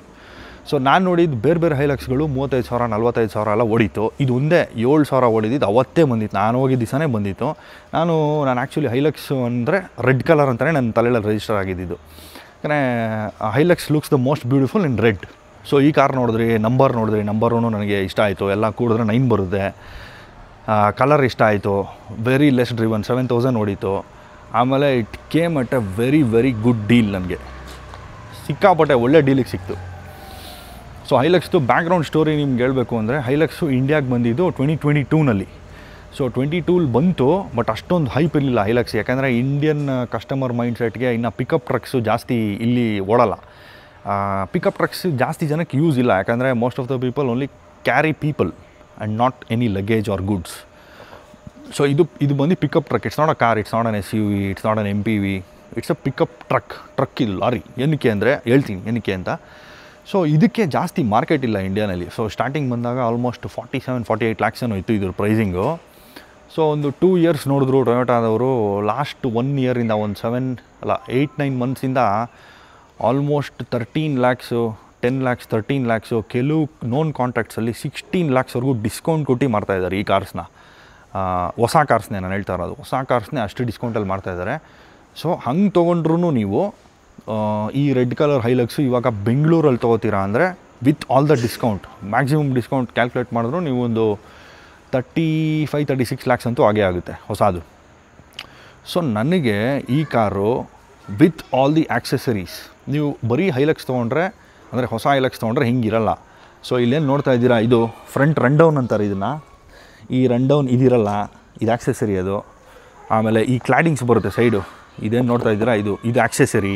ಸೊ ನಾನು ನೋಡಿದ್ದು ಬೇರೆ ಹೈಲಕ್ಸ್ಗಳು 35,000 45,000 ಎಲ್ಲ ಓಡಿತ್ತು. ಇದು ಒಂದೇ 7,000 ಓಡಿದ್ದು ಅವತ್ತೇ ಬಂದಿತ್ತು. ನಾನು ಹೋಗಿದ್ದ ದಿವಸನೇ ಬಂದಿತ್ತು. ನಾನು ಆ್ಯಕ್ಚುಲಿ ಹೈಲಕ್ಸ್ ಅಂದರೆ ರೆಡ್ ಕಲರ್ ಅಂತಲೇ ನನ್ನ ತಲೆಯಲ್ಲಿ ರಿಜಿಸ್ಟರ್ ಆಗಿದ್ದು. ಯಾಕಂದರೆ Hilux looks the most beautiful in red. So ಈ ಕಾರ್ ನೋಡಿದ್ರಿ, ನಂಬರೂ ನನಗೆ ಇಷ್ಟ ಆಯಿತು. ಎಲ್ಲ ಕೂಡಿದ್ರೆ 9 ಬರುತ್ತೆ. ಕಲರ್ ಇಷ್ಟ ಆಯಿತು. Very less driven, 7,000 ಓಡಿತು. ಆಮೇಲೆ it came at A very good deal. ನನಗೆ ಸಿಕ್ಕಾಪಟ್ಟೆ ಒಳ್ಳೆ ಡೀಲಿಗೆ ಸಿಕ್ತು. ಸೊ ಹೈಲಕ್ಸ್ದು ಬ್ಯಾಕ್ಗ್ರೌಂಡ್ ಸ್ಟೋರಿ ನಿಮ್ಗೆ ಹೇಳಬೇಕು ಅಂದರೆ, ಹೈಲಕ್ಸು ಇಂಡಿಯಾಗೆ ಬಂದಿದ್ದು 2022ನಲ್ಲಿ. ಸೊ 22 ಬಂತು, ಬಟ್ ಅಷ್ಟೊಂದು ಹೈಪ್ ಇರಲಿಲ್ಲ ಹೈಲಕ್ಸ್. ಯಾಕಂದರೆ ಇಂಡಿಯನ್ ಕಸ್ಟಮರ್ ಮೈಂಡ್ಸೆಟ್ಗೆ ಇನ್ನು ಪಿಕಪ್ ಟ್ರಕ್ಸು ಜಾಸ್ತಿ ಇಲ್ಲಿ ಓಡಲ್ಲ. ಪಿಕಪ್ ಟ್ರಕ್ಸ್ ಜಾಸ್ತಿ ಜನಕ್ಕೆ ಯೂಸ್ ಇಲ್ಲ. ಯಾಕಂದರೆ most of the people only carry people and not any luggage or goods. So ಇದು ಬಂದು pickup truck. It's not a car, it's not an SUV, it's not an MPV, it's a pickup truck ಇದು lorry. ಏನಕ್ಕೆ ಅಂದರೆ ಹೇಳ್ತೀನಿ ಏನಕ್ಕೆ ಅಂತ. So ಇದಕ್ಕೆ ಜಾಸ್ತಿ ಮಾರ್ಕೆಟ್ ಇಲ್ಲ ಇಂಡಿಯಾನಲ್ಲಿ. ಸೊ ಸ್ಟಾರ್ಟಿಂಗ್ ಬಂದಾಗ ಆಲ್ಮೋಸ್ಟ್ 47-48 lakhs ಏನೋ ಇತ್ತು ಇದ್ರ ಪ್ರೈಸಿಂಗು. ಸೊ ಒಂದು 2 years ನೋಡಿದ್ರು ಟೊಯೋಟಾದವರು. ಲಾಸ್ಟ್ 1 year-ಇಂದ ಒಂದು 8-9 months-ಇಂದ ಆಲ್ಮೋಸ್ಟ್ 13 lakhs, 10 lakhs, 13 lakhs, ಕೆಲವು ನೋನ್ ಕಾಂಟ್ಯಾಕ್ಟ್ಸಲ್ಲಿ 16 lakhsವರೆಗೂ ಡಿಸ್ಕೌಂಟ್ ಕೊಟ್ಟು ಮಾರ್ತಾಯಿದ್ದಾರೆ ಈ ಕಾರ್ಸ್ನ. ಹೊಸ ಕಾರ್ಸ್ನೇ ನಾನು ಹೇಳ್ತಾ ಇರೋದು, ಹೊಸ ಕಾರ್ಸ್ನೇ ಅಷ್ಟು ಡಿಸ್ಕೌಂಟಲ್ಲಿ ಮಾಡ್ತಾಯಿದ್ದಾರೆ. ಸೊ ಹಂಗೆ ತೊಗೊಂಡ್ರೂ ನೀವು ಈ ರೆಡ್ ಕಲರ್ ಹೈಲಕ್ಸು ಇವಾಗ ಬೆಂಗಳೂರಲ್ಲಿ ತೊಗೋತೀರಾ ಅಂದರೆ with all the discount, maximum discount calculate ಮಾಡಿದ್ರು ನೀವು ಒಂದು 35-36 lakhs ಅಂತೂ ಆಗೇ ಆಗುತ್ತೆ ಹೊಸದು. ಸೊ ನನಗೆ ಈ car with all the accessories, ನೀವು ಬರೀ ಹೈಲಕ್ಸ್ ತೊಗೊಂಡ್ರೆ ಅಂದರೆ ಹೊಸ ಹೈಲಕ್ಸ್ ತೊಗೊಂಡ್ರೆ ಹಿಂಗಿರಲ್ಲ. ಸೊ ಇಲ್ಲೇನು ನೋಡ್ತಾ ಇದ್ದೀರಾ, ಇದು ಫ್ರಂಟ್ ರನ್ ಡೌನ್ ಅಂತಾರೆ ಇದನ್ನು. ಈ ರನ್ ಡೌನ್ ಇದಿರಲ್ಲ, ಇದು ಆಕ್ಸೆಸರಿ ಅದು. ಆಮೇಲೆ ಈ ಕ್ಲಾಡಿಂಗ್ಸ್ ಬರುತ್ತೆ ಸೈಡು, ಇದೇನು ನೋಡ್ತಾ ಇದ್ದೀರಾ ಇದು ಆಕ್ಸೆಸರಿ.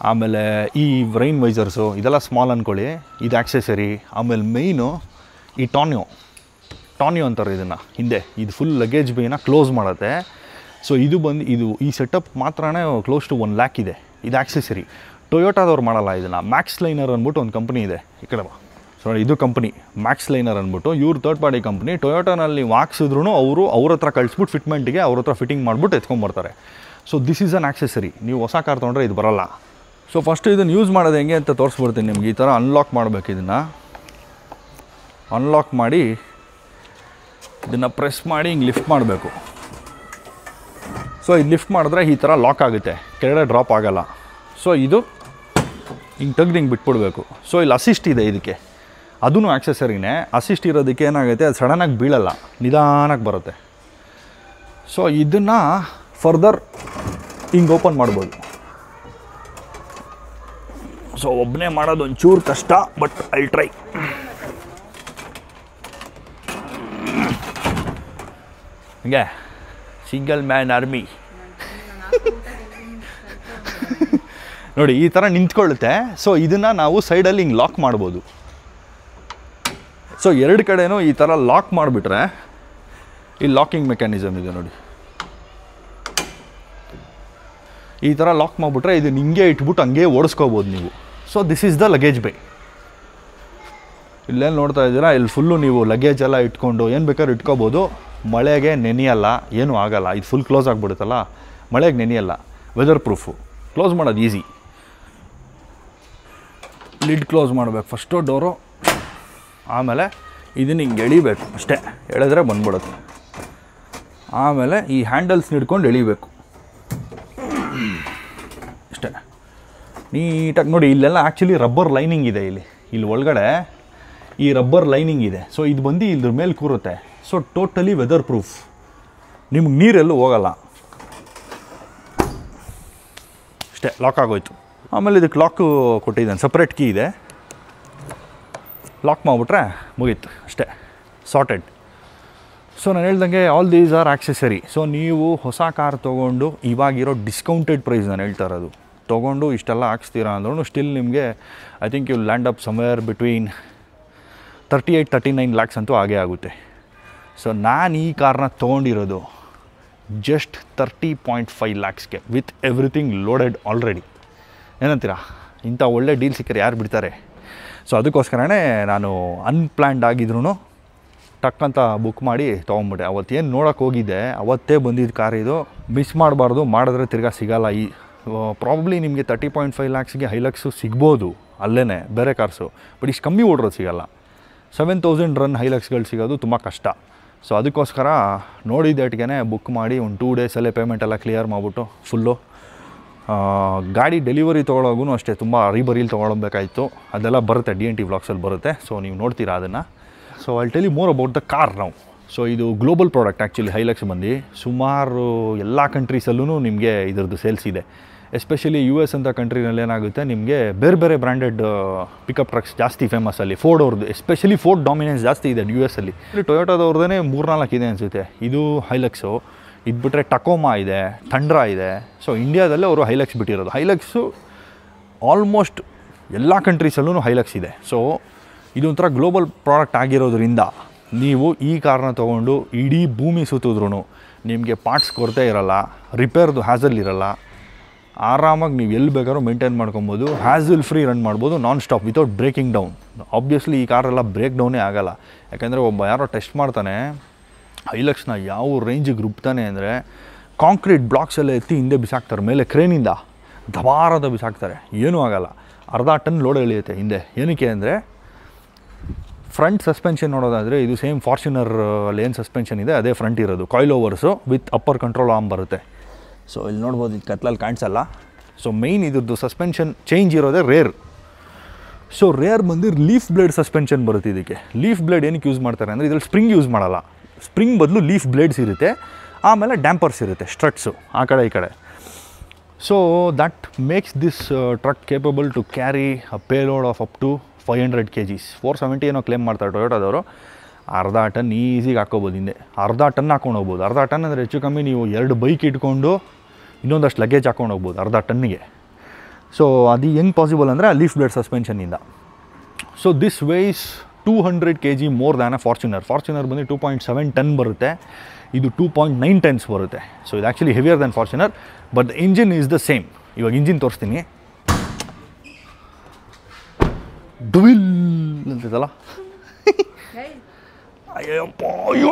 ಆಮೇಲೆ ಈ ರೈನ್ ವೈಸರ್ಸು ಇದೆಲ್ಲ ಸ್ಮಾಲ್ ಅಂದ್ಕೊಳ್ಳಿ, ಇದು ಆಕ್ಸೆಸರಿ. ಆಮೇಲೆ ಮೇಯ್ನು ಈ ಟಾನಿಯೋ ಅಂತಾರೆ ಇದನ್ನು ಹಿಂದೆ. ಇದು ಫುಲ್ ಲಗೇಜ್ ಬೇನ ಕ್ಲೋಸ್ ಮಾಡುತ್ತೆ. ಸೊ ಇದು ಈ ಸೆಟಪ್ ಮಾತ್ರನೇ ಕ್ಲೋಸ್ ಟು 1 lakh ಇದೆ. ಇದು ಆಕ್ಸೆಸರಿ. ಟೊಯೋಟಾದವ್ರು ಮಾಡಲ್ಲ ಇದನ್ನು. ಮ್ಯಾಕ್ಸ್ ಲೈನರ್ ಅಂದ್ಬಿಟ್ಟು ಒಂದು ಕಂಪ್ನಿ ಇದೆ ಈ ಕಡೆ. ಸೊ ಇದು ಕಂಪ್ನಿ ಮ್ಯಾಕ್ಸ್ ಲೈನರ್ ಅಂದ್ಬಿಟ್ಟು, ಇವ್ರು ಥರ್ಡ್ ಪಾರ್ಟಿ ಕಂಪ್ನಿ. ಟೊಯೋಟಾನಲ್ಲಿ ಹಾಕ್ಸಿದ್ರು ಅವ್ರ ಹತ್ರ ಕಳಿಸ್ಬಿಟ್ಟು ಫಿಟ್ಮೆಂಟಿಗೆ ಅವ್ರ ಹತ್ರ ಫಿಟ್ಟಿಂಗ್ ಮಾಡಿಬಿಟ್ಟು ಎತ್ಕೊಂಡ್ಬರ್ತಾರೆ. So this is an accessory. ನೀವು ಹೊಸ ಕಾರ್ ತೊಗೊಂಡ್ರೆ ಇದು ಬರೋಲ್ಲ. ಸೊ ಫಸ್ಟು ಇದನ್ನು ಯೂಸ್ ಮಾಡೋದು ಹೆಂಗೆ ಅಂತ ತೋರಿಸ್ಬಿಡ್ತೀನಿ ನಿಮ್ಗೆ. ಈ ಥರ ಅನ್ಲಾಕ್ ಮಾಡಬೇಕು. ಇದನ್ನು ಅನ್ಲಾಕ್ ಮಾಡಿ ಇದನ್ನು ಪ್ರೆಸ್ ಮಾಡಿ ಹಿಂಗೆ ಲಿಫ್ಟ್ ಮಾಡಬೇಕು. ಸೊ ಇದು ಲಿಫ್ಟ್ ಮಾಡಿದ್ರೆ ಈ ಥರ ಲಾಕ್ ಆಗುತ್ತೆ, ಕೆಳಗಡೆ ಡ್ರಾಪ್ ಆಗೋಲ್ಲ. ಸೊ ಇದು ಹಿಂಗೆ ತೆಗ್ದು ಹಿಂಗೆ ಬಿಟ್ಬಿಡ್ಬೇಕು. ಸೊ ಇಲ್ಲಿ ಅಸಿಸ್ಟ್ ಇದೆ ಇದಕ್ಕೆ, ಅದೂ ಆಕ್ಸೆಸರಿನೇ. ಅಸಿಸ್ಟ್ ಇರೋದಕ್ಕೆ ಏನಾಗುತ್ತೆ, ಅದು ಸಡನ್ನಾಗಿ ಬೀಳಲ್ಲ, ನಿಧಾನಕ್ಕೆ ಬರುತ್ತೆ. ಸೊ ಇದನ್ನು ಫರ್ದರ್ ಹಿಂಗೆ ಓಪನ್ ಮಾಡ್ಬೋದು. ಸೊ ಒಬ್ಬನೇ ಮಾಡೋದು ಒಂಚೂರು ಕಷ್ಟ, ಬಟ್ ಐ ಟ್ರೈ. ಹಂಗೆ ಸಿಂಗಲ್ ಮ್ಯಾನ್ ಆರ್ಮಿ ನೋಡಿ ಈ ಥರ ನಿಂತ್ಕೊಳ್ಳುತ್ತೆ. ಸೊ ಇದನ್ನು ನಾವು ಸೈಡಲ್ಲಿ ಹಿಂಗೆ ಲಾಕ್ ಮಾಡ್ಬೋದು. ಸೊ 2 ಕಡೆನೂ ಈ ಥರ ಲಾಕ್ ಮಾಡಿಬಿಟ್ರೆ ಈ ಲಾಕಿಂಗ್ ಮೆಕ್ಯಾನಿಸಮ್ ಇದೆ ನೋಡಿ. ಈ ಥರ ಲಾಕ್ ಮಾಡಿಬಿಟ್ರೆ ಇದನ್ನು ಹಿಂಗೆ ಇಟ್ಬಿಟ್ಟು ಹಂಗೆ ಓಡಿಸ್ಕೋಬೋದು ನೀವು. So this is the luggage ಬೇ. ಇಲ್ಲೇನು ನೋಡ್ತಾ ಇದ್ದೀರಾ, ಇಲ್ಲಿ ಫುಲ್ಲು ನೀವು ಲಗೇಜ್ ಎಲ್ಲ ಇಟ್ಕೊಂಡು ಏನು ಬೇಕಾದ್ರೂ ಇಟ್ಕೋಬೋದು. ಮಳೆಗೆ ನೆನೆಯಲ್ಲ, ಏನೂ ಆಗಲ್ಲ. ಇದು ಫುಲ್ ಕ್ಲೋಸ್ ಆಗಿಬಿಡುತ್ತಲ್ಲ, ಮಳೆಗೆ ನೆನೆಯಲ್ಲ. Weather proof. ಕ್ಲೋಸ್ ಮಾಡೋದು ಈಸಿ. ಲಿಡ್ ಕ್ಲೋಸ್ ಮಾಡಬೇಕು ಫಸ್ಟು ಡೋರು. ಆಮೇಲೆ ಇದನ್ನು ಹಿಂಗೆ ಎಳಿಬೇಕು ಅಷ್ಟೇ, ಎಳೆದ್ರೆ ಬಂದ್ಬಿಡುತ್ತೆ. ಆಮೇಲೆ ಈ ಹ್ಯಾಂಡಲ್ಸ್ ಹಿಡ್ಕೊಂಡು ಎಳಿಬೇಕು ಅಷ್ಟೇ, ನೀಟಾಗಿ. ನೋಡಿ ಇಲ್ಲೆಲ್ಲ ಆ್ಯಕ್ಚುಲಿ ರಬ್ಬರ್ ಲೈನಿಂಗ್ ಇದೆ. ಇಲ್ಲಿ ಒಳಗಡೆ ಈ ರಬ್ಬರ್ ಲೈನಿಂಗ್ ಇದೆ. ಸೊ ಇದು ಬಂದು ಇದ್ರ ಮೇಲೆ ಕೂರುತ್ತೆ. ಸೊ ಟೋಟಲಿ ವೆದರ್ ಪ್ರೂಫ್, ನಿಮ್ಗೆ ನೀರೆಲ್ಲೂ ಹೋಗಲ್ಲ. ಅಷ್ಟೇ, ಲಾಕ್ ಆಗೋಯ್ತು. ಆಮೇಲೆ ಇದಕ್ಕೆ ಲಾಕು ಕೊಟ್ಟಿದ್ದಾನೆ, ಸಪ್ರೇಟ್ ಕೀ ಇದೆ. ಲಾಕ್ ಮಾಡಿಬಿಟ್ರೆ ಮುಗೀತು ಅಷ್ಟೇ, ಸಾರ್ಟೆಡ್. ಸೊ ನಾನು ಹೇಳ್ದಂಗೆ all these are accessory. So ನೀವು ಹೊಸ ಕಾರ್ ತೊಗೊಂಡು ಇವಾಗಿರೋ ಡಿಸ್ಕೌಂಟೆಡ್ ಪ್ರೈಸ್ ನಾನು ಹೇಳ್ತಾ ಇರೋದು ತೊಗೊಂಡು ಇಷ್ಟೆಲ್ಲ ಹಾಕ್ಸ್ತೀರಾ ಅಂದ್ರೂ ಸ್ಟಿಲ್ ನಿಮಗೆ I think you land up somewhere between 38-39 lakhs ಅಂತೂ ಆಗೇ ಆಗುತ್ತೆ. ಸೊ ನಾನು ಈ ಕಾರ್ನ ತೊಗೊಂಡಿರೋದು ಜಸ್ಟ್ 30.5 lakhsಗೆ ವಿತ್ ಎವ್ರಿಥಿಂಗ್ ಲೋಡೆಡ್ ಆಲ್ರೆಡಿ. ಏನಂತೀರಾ, ಇಂಥ ಒಳ್ಳೆ ಡೀಲ್ ಸಿಕ್ಕರೆ ಯಾರು ಬಿಡ್ತಾರೆ? ಸೊ ಅದಕ್ಕೋಸ್ಕರನೇ ನಾನು ಅನ್ಪ್ಲ್ಯಾನ್ಡ್ ಆಗಿದ್ರೂ ಟಕ್ ಅಂತ ಬುಕ್ ಮಾಡಿ ತೊಗೊಂಬಿಟ್ಟೆ. ಅವತ್ತೇನು ನೋಡೋಕೆ ಹೋಗಿದ್ದೆ ಅವತ್ತೇ ಬಂದಿದ್ದು ಕಾರ್ ಇದು. ಮಿಸ್ ಮಾಡಬಾರ್ದು, ಮಾಡಿದ್ರೆ ತಿರ್ಗಾ ಸಿಗೋಲ್ಲ. ಈ ಪ್ರಾಬ್ಲಿ ನಿಮಗೆ 30.5 lakhsಗೆ ಹೈಲಕ್ಸು ಸಿಗ್ಬೋದು ಅಲ್ಲೇ ಬೇರೆ ಕಾರ್ಸು, ಬಟ್ ಇಷ್ಟು ಕಮ್ಮಿ ಓಡಿರೋದು ಸಿಗೋಲ್ಲ. 7000 ರನ್ ಹೈಲಕ್ಸ್ಗಳು ಸಿಗೋದು ತುಂಬ ಕಷ್ಟ. ಸೊ ಅದಕ್ಕೋಸ್ಕರ ನೋಡಿದ್ದೆಟ್ಗೆ ಬುಕ್ ಮಾಡಿ ಒಂದು 2 ಡೇಸಲ್ಲೇ ಪೇಮೆಂಟೆಲ್ಲ ಕ್ಲಿಯರ್ ಮಾಡಿಬಿಟ್ಟು ಫುಲ್ಲು ಗಾಡಿ ಡೆಲಿವರಿ ತೊಗೊಳೋಗೂ ಅಷ್ಟೇ ತುಂಬ ರೀಬರೀಲಿ ತೊಗೊಳ್ಬೇಕಾಯ್ತು. ಅದೆಲ್ಲ ಬರುತ್ತೆ, DNT ವ್ಲಾಗ್ಸಲ್ಲಿ ಬರುತ್ತೆ. ಸೊ ನೀವು ನೋಡ್ತೀರಾ ಅದನ್ನು. So I tell you more about the car ನಾವು. ಸೊ ಇದು ಗ್ಲೋಬಲ್ ಪ್ರಾಡಕ್ಟ್ ಆ್ಯಕ್ಚುಲಿ. ಹೈಲಕ್ಸ್ ಬಂದು ಸುಮಾರು ಎಲ್ಲ ಕಂಟ್ರೀಸಲ್ಲೂ ನಿಮಗೆ ಇದ್ರದ್ದು ಸೇಲ್ಸ್ ಇದೆ. ಎಸ್ಪೆಷಲಿ US ಅಂತ ಕಂಟ್ರಿನಲ್ಲಿ ಏನಾಗುತ್ತೆ, ನಿಮಗೆ ಬೇರೆ ಬೇರೆ ಬ್ರ್ಯಾಂಡೆಡ್ ಪಿಕಪ್ ಟ್ರಕ್ಸ್ ಜಾಸ್ತಿ ಫೇಮಸ್ ಅಲ್ಲಿ. ಫೋರ್ಡ್ ಅವ್ರದ್ದು ಎಸ್ಪೆಷಲಿ ಫೋರ್ಡ್ ಡಾಮಿನೆನ್ಸ್ ಜಾಸ್ತಿ ಇದೆ US ಅಲ್ಲಿ. ಟೊಯೋಟಾದವ್ರದ್ದೇ 3-4 ಇದೆ ಅನಿಸುತ್ತೆ. ಇದು ಹೈಲಕ್ಸು, ಇದು ಬಿಟ್ಟರೆ ಟಕೋಮಾ ಇದೆ, ಥಂಡ್ರಾ ಇದೆ. ಸೊ ಇಂಡಿಯಾದಲ್ಲೇ ಅವರು ಹೈಲಕ್ಸ್ ಬಿಟ್ಟಿರೋದು. ಹೈಲಕ್ಸು ಆಲ್ಮೋಸ್ಟ್ ಎಲ್ಲ ಕಂಟ್ರೀಸಲ್ಲೂ ಹೈಲಕ್ಸ್ ಇದೆ. ಸೊ ಇದೊಂಥರ ಗ್ಲೋಬಲ್ ಪ್ರಾಡಕ್ಟ್ ಆಗಿರೋದ್ರಿಂದ ನೀವು ಈ ಕಾರ್ನ ತೊಗೊಂಡು ಇಡೀ ಭೂಮಿ ಸುತ್ತಿದ್ರೂ ನಿಮಗೆ ಪಾರ್ಟ್ಸ್ ಕೊರತೆ ಇರೋಲ್ಲ, ರಿಪೇರ್ದು ಹ್ಯಾಸಲ್ ಇರೋಲ್ಲ. ಆರಾಮಾಗಿ ನೀವು ಎಲ್ಲಿ ಬೇಕಾದ್ರೂ ಮೇಂಟೈನ್ ಮಾಡ್ಕೊಬೋದು, ಹ್ಯಾಸಲ್ ಫ್ರೀ ರನ್ ಮಾಡ್ಬೋದು, non stop without breaking down. Obviously ಈ ಕಾರೆಲ್ಲ ಬ್ರೇಕ್ ಡೌನೇ ಆಗೋಲ್ಲ. ಯಾಕೆಂದರೆ ಒಬ್ಬ ಯಾರೋ ಟೆಸ್ಟ್ ಮಾಡ್ತಾನೆ ಹೈಲಕ್ಸ್ನ ಯಾವ ರೇಂಜಿಗೆ ರುಬ್ತಾನೆ ಅಂದರೆ, ಕಾಂಕ್ರೀಟ್ ಬ್ಲಾಕ್ಸ್ ಎಲ್ಲ ಎತ್ತಿ ಹಿಂದೆ ಬಿಸಾಕ್ತಾರೆ, ಮೇಲೆ ಕ್ರೇನಿಂದ ದಬಾರದ ಬಿಸಾಕ್ತಾರೆ, ಏನೂ ಆಗೋಲ್ಲ. ಅರ್ಧ ಟನ್ ಲೋಡ್ ಎಳೆಯುತ್ತೆ ಹಿಂದೆ. ಏನಕ್ಕೆ ಅಂದರೆ ಫ್ರಂಟ್ ಸಸ್ಪೆನ್ಷನ್ ನೋಡೋದಾದರೆ ಇದು ಸೇಮ್ ಫಾರ್ಚುನರ್ ಅಲ್ಲಿ ಏನು ಸಸ್ಪೆನ್ಷನ್ ಇದೆ ಅದೇ ಫ್ರಂಟ್ ಇರೋದು. Coilovers with upper control arm ಬರುತ್ತೆ. ಸೊ ಇಲ್ಲಿ ನೋಡ್ಬೋದು, ಇದು ಕತ್ಲಲ್ಲಿ ಕಾಣಿಸಲ್ಲ. ಸೊ ಮೇಯ್ನ್ ಇದ್ರದ್ದು ಸಸ್ಪೆನ್ಷನ್ ಚೇಂಜ್ ಇರೋದೇ ರೇರ್. ಸೊ ರೇರ್ ಬಂದು ಲೀಫ್ ಬ್ಲೇಡ್ ಸಸ್ಪೆನ್ಷನ್ ಬರುತ್ತೆ ಇದಕ್ಕೆ. ಲೀಫ್ ಬ್ಲೇಡ್ ಏನಕ್ಕೆ ಯೂಸ್ ಮಾಡ್ತಾರೆ ಅಂದರೆ ಇದ್ರಲ್ಲಿ ಸ್ಪ್ರಿಂಗ್ ಯೂಸ್ ಮಾಡಲ್ಲ. ಸ್ಪ್ರಿಂಗ್ ಬದಲು ಲೀಫ್ ಬ್ಲೇಡ್ಸ್ ಇರುತ್ತೆ, ಆಮೇಲೆ ಡ್ಯಾಂಪರ್ಸ್ ಇರುತ್ತೆ, ಸ್ಟ್ರಟ್ಸು ಆ ಕಡೆ ಈ ಕಡೆ. So that makes this truck capable to carry a payload of up to 500 kgs. 470 ಏನೋ ಕ್ಲೇಮ್ ಮಾಡ್ತಾರೆ ಟೊಯೋಟಾದವರು. ಅರ್ಧ ಟನ್ ಈಸಿಗೆ ಹಾಕೋಬೋದು ಹಿಂದೆ. ಅರ್ಧ ಟನ್ ಹಾಕೊಂಡು ಹೋಗ್ಬೋದು. ಅರ್ಧ ಟನ್ ಅಂದರೆ ಹೆಚ್ಚು ಕಮ್ಮಿ ನೀವು 2 ಬೈಕ್ ಇಟ್ಕೊಂಡು ಇನ್ನೊಂದಷ್ಟು ಲಗೇಜ್ ಹಾಕೊಂಡು ಹೋಗ್ಬೋದು ಅರ್ಧ ಟನ್ನಿಗೆ. ಸೊ ಅದು ಹೆಂಗೆ ಪಾಸಿಬಲ್ ಅಂದರೆ ಲೀಫ್ ಬ್ಲೇಡ್ ಸಸ್ಪೆನ್ಷನಿಂದ. So this weighs 200 kg more than a Fortuner. Fortuner ಬಂದು 2.7 ಟನ್ ಬರುತ್ತೆ, ಇದು 2.9 ಟನ್ಸ್ ಬರುತ್ತೆ. ಸೊ ಇದು actually heavier than Fortuner, but the engine is the same. ಇವಾಗ ಇಂಜಿನ್ ತೋರಿಸ್ತೀನಿ. ಡುವಿಲ್ ಅಂತಿದ್ದಲ್ಲ, ಅಯ್ಯಪ್ಪ ಅಯ್ಯೋ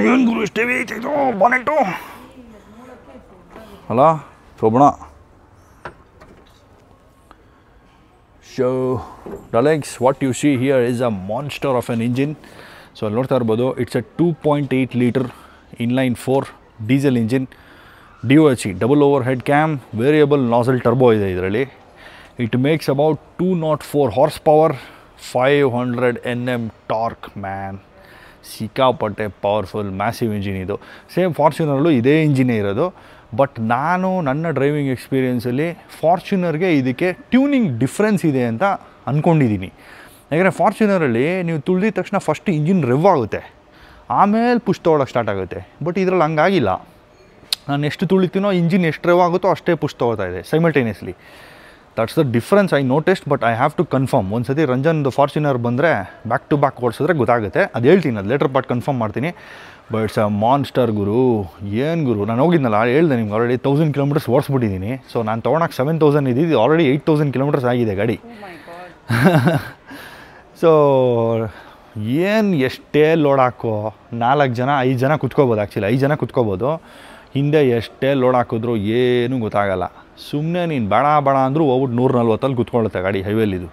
ಏನು ಗುರು ಇಷ್ಟೇ ಇದು ಬಾನೆಟು ಅಲ್ಲ ಶೋಭಣ. ಸೊ ಡಲೆಕ್ಸ್ what you see here is a monster of an engine. So ಅಲ್ಲಿ ನೋಡ್ತಾ ಇರ್ಬೋದು, it's a 2.8 litre inline 4 diesel engine. DOHC double overhead cam, variable nozzle turbo ಇದೆ ಇದರಲ್ಲಿ. It makes about 204 horsepower, 500 Nm torque. Man ಸಿಕ್ಕಾಪಟ್ಟೆ powerful massive engine ಇದು. Same ಫಾರ್ಚುನರಲ್ಲೂ ಇದೇ ಇಂಜಿನೇ ಇರೋದು. ಬಟ್ ನಾನು ನನ್ನ ಡ್ರೈವಿಂಗ್ ಎಕ್ಸ್ಪೀರಿಯೆನ್ಸಲ್ಲಿ ಫಾರ್ಚುನರ್ಗೆ ಇದಕ್ಕೆ ಟ್ಯೂನಿಂಗ್ ಡಿಫ್ರೆನ್ಸ್ ಇದೆ ಅಂತ ಅಂದ್ಕೊಂಡಿದ್ದೀನಿ. ಯಾಕಂದರೆ ಫಾರ್ಚುನರಲ್ಲಿ ನೀವು ತುಳಿದ ತಕ್ಷಣ ಫಸ್ಟ್ ಇಂಜಿನ್ ರೆವ್ ಆಗುತ್ತೆ, ಆಮೇಲೆ ಪುಷ್ ತೊಗೊಳಕ್ಕೆ ಸ್ಟಾರ್ಟ್ ಆಗುತ್ತೆ. ಬಟ್ ಇದರಲ್ಲಿ ಹಂಗಾಗಿಲ್ಲ. ನಾನು ಎಷ್ಟು ತುಳಿತೀನೋ ಇಂಜಿನ್ ಎಷ್ಟು ರೆವ್ ಆಗುತ್ತೋ ಅಷ್ಟೇ ಪುಷ್ ತೊಗೊಳ್ತಾ ಇದೆ simultaneously. That's the difference I noticed. But I have to confirm. ಒಂದು ಸತಿ ರಂಜನ್ದು ಫಾರ್ಚುನರ್ ಬಂದರೆ ಬ್ಯಾಕ್ ಟು ಬ್ಯಾಕ್ ಓಡಿಸಿದ್ರೆ ಗೊತ್ತಾಗುತ್ತೆ. ಅದು ಹೇಳ್ತೀನಿ, ಅದು ಲೇಟರ್ ಪಾರ್ಟ್ ಕನ್ಫರ್ಮ್ ಮಾಡ್ತೀನಿ. ಬಟ್ ಇಟ್ಸ್ ಅ ಮಾನ್ಸ್ಟರ್ ಗುರು. ಏನು ಗುರು, ನಾನು ಹೋಗಿದ್ನಲ್ಲ ಹೇಳಿದೆ ನಿಮ್ಗೆ, ಆಲ್ರೆಡಿ 1000 ಕಿಲೋಮೀಟರ್ಸ್ ಓಡಿಸ್ಬಿಟ್ಟಿದ್ದೀನಿ. ಸೊ ನಾನು ತೊಗೊಳಕ್ಕೆ 7000 ಇದ್ದಿದ್ದು, ಆಲ್ರೆಡಿ 8000 ಕಿಲೋಮೀಟರ್ಸ್ ಆಗಿದೆ ಗಾಡಿ. ಸೊ ಏನು ಎಷ್ಟೇ ಲೋಡ್ ಹಾಕೋ, 4 ಜನ 5 ಜನ ಕುತ್ಕೋಬೋದು. ಆ್ಯಕ್ಚುಲಿ 5 ಜನ ಕುತ್ಕೋಬೋದು. ಹಿಂದೆ ಎಷ್ಟೇ ಲೋಡ್ ಹಾಕಿದ್ರು ಏನೂ ಗೊತ್ತಾಗಲ್ಲ. ಸುಮ್ಮನೆ ನೀನು ಬೇಡ ಅಂದರೂ ಹೋಗ್ಬಿಟ್ಟು 140 ಕುತ್ಕೊಳ್ಳುತ್ತೆ ಗಾಡಿ. ಹೈವೇಲಿದು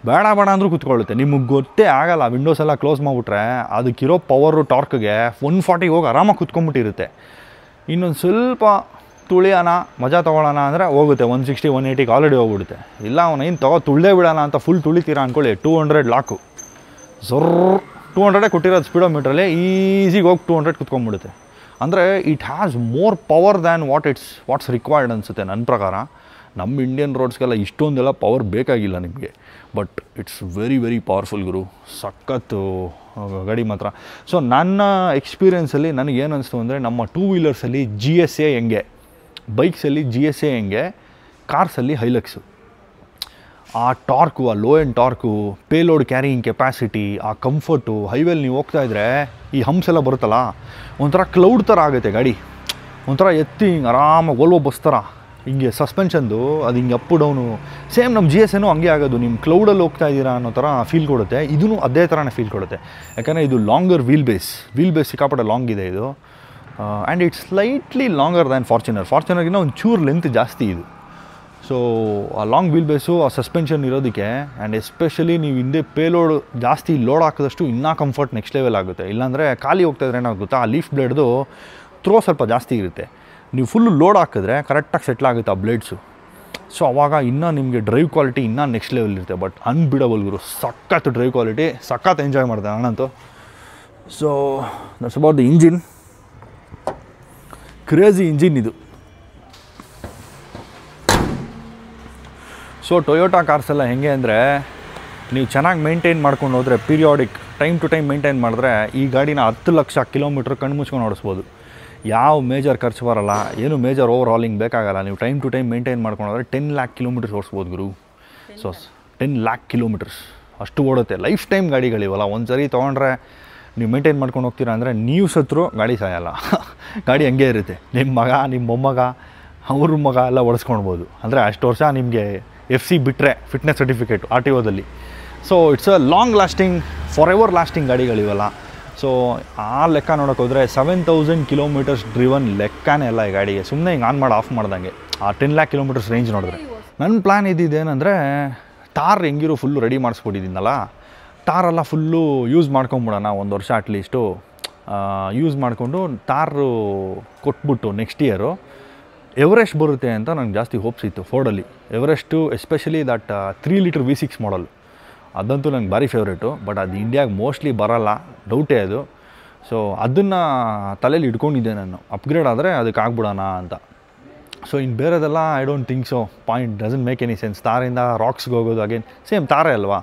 ಬೇಡ ಅಂದರೂ ಕುತ್ಕೊಳ್ಳುತ್ತೆ. ನಿಮಗೆ ಗೊತ್ತೇ ಆಗಲ್ಲ. ವಿಂಡೋಸ್ ಎಲ್ಲ ಕ್ಲೋಸ್ ಮಾಡಿಬಿಟ್ರೆ ಅದಕ್ಕಿರೋ ಪವರು ಟಾರ್ಕ್ಗೆ 140 ಹೋಗಿ ಆರಾಮಾಗಿ ಕುತ್ಕೊಂಡ್ಬಿಟ್ಟಿರುತ್ತೆ. ಇನ್ನೊಂದು ಸ್ವಲ್ಪ ತುಳಿಯೋಣ, ಮಜಾ ತೊಗೊಳ್ಳೋಣ ಅಂದರೆ ಹೋಗುತ್ತೆ 160 180 ಆಲ್ರೆಡಿ ಹೋಗ್ಬಿಡುತ್ತೆ. ಇಲ್ಲ ಅವನು ಏನು ತುಳ್ದೇ ಬಿಡೋಣ ಅಂತ ಫುಲ್ ತುಳಿತೀರಾ ಅಂದ್ಕೊಳ್ಳಿ, 200 ಲಾಕು ಝೊರ್ 200 ಕೊಟ್ಟಿರೋದು ಸ್ಪೀಡೋಮೀಟ್ರಲ್ಲಿ ಈಸಿಗೆ ಹೋಗಿ 200 ಕುತ್ಕೊಂಡ್ಬಿಡುತ್ತೆ. ಅಂದರೆ it has more power than what's required ಅನಿಸುತ್ತೆ ನನ್ನ ಪ್ರಕಾರ. ನಮ್ಮ ಇಂಡಿಯನ್ ರೋಡ್ಸ್ಗೆಲ್ಲ ಇಷ್ಟೊಂದೆಲ್ಲ ಪವರ್ ಬೇಕಾಗಿಲ್ಲ ನಿಮಗೆ. But it's very very powerful ಗುರು. ಸಖತ್ತು ಗಾಡಿ ಮಾತ್ರ. ಸೊ ನನ್ನ ಎಕ್ಸ್ಪೀರಿಯೆನ್ಸಲ್ಲಿ ನನಗೇನು ಅನಿಸ್ತು ಅಂದರೆ, ನಮ್ಮ 2 ವೀಲರ್ಸಲ್ಲಿ GSA ಹೆಂಗೆ, ಬೈಕ್ಸಲ್ಲಿ GSA ಹೆಂಗೆ, ಕಾರ್ಸಲ್ಲಿ ಹೈಲಕ್ಸು. ಆ ಟಾರ್ಕು, ಆ low end torque, payload carrying capacity, ಆ ಕಂಫರ್ಟು, ಹೈವೇಲಿ ನೀವು ಹೋಗ್ತಾಯಿದ್ರೆ ಈ ಹಂಪ್ಸ್ ಎಲ್ಲ ಬರುತ್ತಲ್ಲ, ಒಂಥರ ಕ್ಲೌಡ್ ಥರ ಆಗುತ್ತೆ ಗಾಡಿ. ಒಂಥರ ಎತ್ತಿ ಹಿಂಗೆ ಆರಾಮಾಗಿ ಓಲ್ವೋ ಬಸ್ ಥರ ಹಿಂಗೆ ಸಸ್ಪೆನ್ಷನ್ದು ಅದು ಹಿಂಗೆ ಅಪ್ ಡೌನು ಸೇಮ್ ನಮ್ಮ ಜಿ ಎಸ್ ಏನೋ ಹಂಗೆ ಆಗೋದು. ನಿಮ್ಮ ಕ್ಲೌಡಲ್ಲಿ ಹೋಗ್ತಾ ಇದ್ದೀರಾ ಅನ್ನೋ ಥರ ಫೀಲ್ ಕೊಡುತ್ತೆ. ಇದೂ ಅದೇ ಥರನೇ ಫೀಲ್ ಕೊಡುತ್ತೆ. ಯಾಕಂದರೆ ಇದು ಲಾಂಗರ್ ವೀಲ್ ಬೇಸ್ ಸಿಕ್ಕಾಪಟ್ಟೆ ಲಾಂಗ್ ಇದೆ ಇದು. And it's slightly longer than ಫಾರ್ಚುನರ್ಗಿಂತ ಒಂದು ಚೂರು ಲೆಂತ್ ಜಾಸ್ತಿ ಇದು. ಸೊ ಆ ಲಾಂಗ್ ವೀಲ್ ಬೇಸು, ಆ ಸಸ್ಪೆನ್ಷನ್ ಇರೋದಕ್ಕೆ, ಆ್ಯಂಡ್ ಎಸ್ಪೆಷಲಿ ನೀವು ಹಿಂದೆ ಪೇಲೋಡ್ ಜಾಸ್ತಿ ಲೋಡ್ ಹಾಕಿದಷ್ಟು ಇನ್ನೂ ಕಂಫರ್ಟ್ ನೆಕ್ಸ್ಟ್ ಲೆವೆಲ್ ಆಗುತ್ತೆ. ಇಲ್ಲಾಂದರೆ ಖಾಲಿ ಹೋಗ್ತಾಯಿದ್ರೆ ಏನಾಗುತ್ತೆ, ಆ ಲೀಫ್ ಬ್ಲೇಡ್ದು ಥ್ರೋ ಸ್ವಲ್ಪ ಜಾಸ್ತಿ ಇರುತ್ತೆ. ನೀವು ಫುಲ್ಲು ಲೋಡ್ ಹಾಕಿದ್ರೆ ಕರೆಕ್ಟಾಗಿ ಸೆಟ್ಲ್ ಆಗುತ್ತೆ ಆ ಬ್ಲೇಡ್ಸು. ಸೊ ಅವಾಗ ಇನ್ನೂ ನಿಮಗೆ ಡ್ರೈವ್ ಕ್ವಾಲಿಟಿ ಇನ್ನೂ ನೆಕ್ಸ್ಟ್ ಲೆವೆಲ್ ಇರುತ್ತೆ. ಬಟ್ ಅನ್ಬಿಡಬಲ್ ಗುರು, ಸಖತ್ ಡ್ರೈವ್ ಕ್ವಾಲಿಟಿ, ಸಖತ್ ಎಂಜಾಯ್ ಮಾಡ್ದೆ ನಾನಂತೂ. So that's about the engine. Crazy engine ಇದು. ಸೊ ಟೊಯೋಟಾ ಕಾರ್ಸ್ ಎಲ್ಲ ಹೆಂಗೆ ಅಂದರೆ, ನೀವು ಚೆನ್ನಾಗಿ ಮೇಂಟೈನ್ ಮಾಡ್ಕೊಂಡು ಹೋದರೆ, periodic time to time maintain ಮಾಡಿದ್ರೆ ಈ ಗಾಡಿನ 10 ಲಕ್ಷ ಕಿಲೋಮೀಟ್ರ್ ಕಣ್ಣು ಮುಚ್ಕೊಂಡು ಓಡಿಸ್ಬೋದು. ಯಾವ ಮೇಜರ್ ಖರ್ಚು ಬರೋಲ್ಲ, ಏನು ಮೇಜರ್ ಓವರ್ ಹಾಲಿಂಗ್ ಬೇಕಾಗಲ್ಲ. ನೀವು ಟೈಮ್ ಟು ಟೈಮ್ ಮೇಂಟೈನ್ ಮಾಡ್ಕೊಂಡು ಹೋದರೆ 10 ಲ್ಯಾಕ್ ಕಿಲೋಮೀಟರ್ಸ್ ಓಡಿಸ್ಬೋದು ಗುರು. ಸೊ 10 ಲ್ಯಾಕ್ ಕಿಲೋಮೀಟರ್ಸ್ ಅಷ್ಟು ಓಡುತ್ತೆ. ಲೈಫ್ ಟೈಮ್ ಗಾಡಿಗಳಿವಲ್ಲ, ಒಂದು ಸರಿ ತೊಗೊಂಡ್ರೆ ನೀವು ಮೇಂಟೈನ್ ಮಾಡ್ಕೊಂಡು ಹೋಗ್ತೀರಾ ಅಂದರೆ ನೀವು ಸತ್ರು ಗಾಡಿ ಸಾಯಲ್ಲ. ಗಾಡಿ ಹಂಗೆ ಇರುತ್ತೆ. ನಿಮ್ಮ ಮಗ, ನಿಮ್ಮ ಮೊಮ್ಮಗ, ಅವ್ರ ಮಗ ಎಲ್ಲ ಓಡಿಸ್ಕೊಳ್ಬೋದು. ಅಂದರೆ ಅಷ್ಟು ವರ್ಷ ನಿಮಗೆ FC ಬಿಟ್ಟರೆ ಫಿಟ್ನೆಸ್ ಸರ್ಟಿಫಿಕೇಟು RTOದಲ್ಲಿ. So it's a long lasting, forever lasting ಗಾಡಿಗಳಿವಲ್ಲ. ಸೊ ಆ ಲೆಕ್ಕ ನೋಡೋಕೆ ಹೋದರೆ 7000 ಕಿಲೋಮೀಟರ್ಸ್ ಡ್ರಿವನ್ ಲೆಕ್ಕನೇ ಎಲ್ಲ ಈ ಗಾಡಿಗೆ. ಸುಮ್ಮನೆ ಹಿಂಗೆ ಆನ್ ಮಾಡಿ ಆಫ್ ಮಾಡ್ದಂಗೆ ಆ 10 ಲ್ಯಾಕ್ ಕಿಲೋಮೀಟರ್ಸ್ ರೇಂಜ್ ನೋಡಿದ್ರೆ. ನನ್ನ ಪ್ಲ್ಯಾನ್ ಇದ್ದಿದ್ದೇನೆಂದರೆ, ಟಾರ್ ಹೆಂಗಿರೋ ಫುಲ್ಲು ರೆಡಿ ಮಾಡಿಸ್ಬಿಟ್ಟಿದ್ದೀನಲ್ಲ, ಟಾರೆಲ್ಲ ಫುಲ್ಲು ಯೂಸ್ ಮಾಡ್ಕೊಂಬಿಡೋಣ ಒಂದು ವರ್ಷ ಅಟ್ಲೀಸ್ಟು. ಯೂಸ್ ಮಾಡಿಕೊಂಡು ಟಾರು ಕೊಟ್ಬಿಟ್ಟು ನೆಕ್ಸ್ಟ್ ಇಯರು ಎವರೆಸ್ಟ್ ಬರುತ್ತೆ ಅಂತ ನಂಗೆ ಜಾಸ್ತಿ ಹೋಪ್ಸ್ ಇತ್ತು ಫೋರ್ಡಲ್ಲಿ. Everest especially that 3 litre V6 model, ಅದಂತೂ ನಂಗೆ ಭಾರಿ ಫೇವ್ರೇಟು. ಬಟ್ ಅದು ಇಂಡಿಯಾಗೆ ಮೋಸ್ಟ್ಲಿ ಬರೋಲ್ಲ, ಡೌಟೇ ಅದು. ಸೊ ಅದನ್ನು ತಲೆಯಲ್ಲಿ ಇಟ್ಕೊಂಡಿದ್ದೆ ನಾನು, ಅಪ್ಗ್ರೇಡ್ ಆದರೆ ಅದಕ್ಕೆ ಆಗ್ಬಿಡೋಣ ಅಂತ. ಸೊ ಇನ್ನು ಬೇರೆದೆಲ್ಲ I don't think so, point doesn't make any sense. ತಾರಿಂದ ರಾಕ್ಸ್ಗೆ ಹೋಗೋದು ಅಗೇನ್ ಸೇಮ್ ತಾರೇ ಅಲ್ವಾ.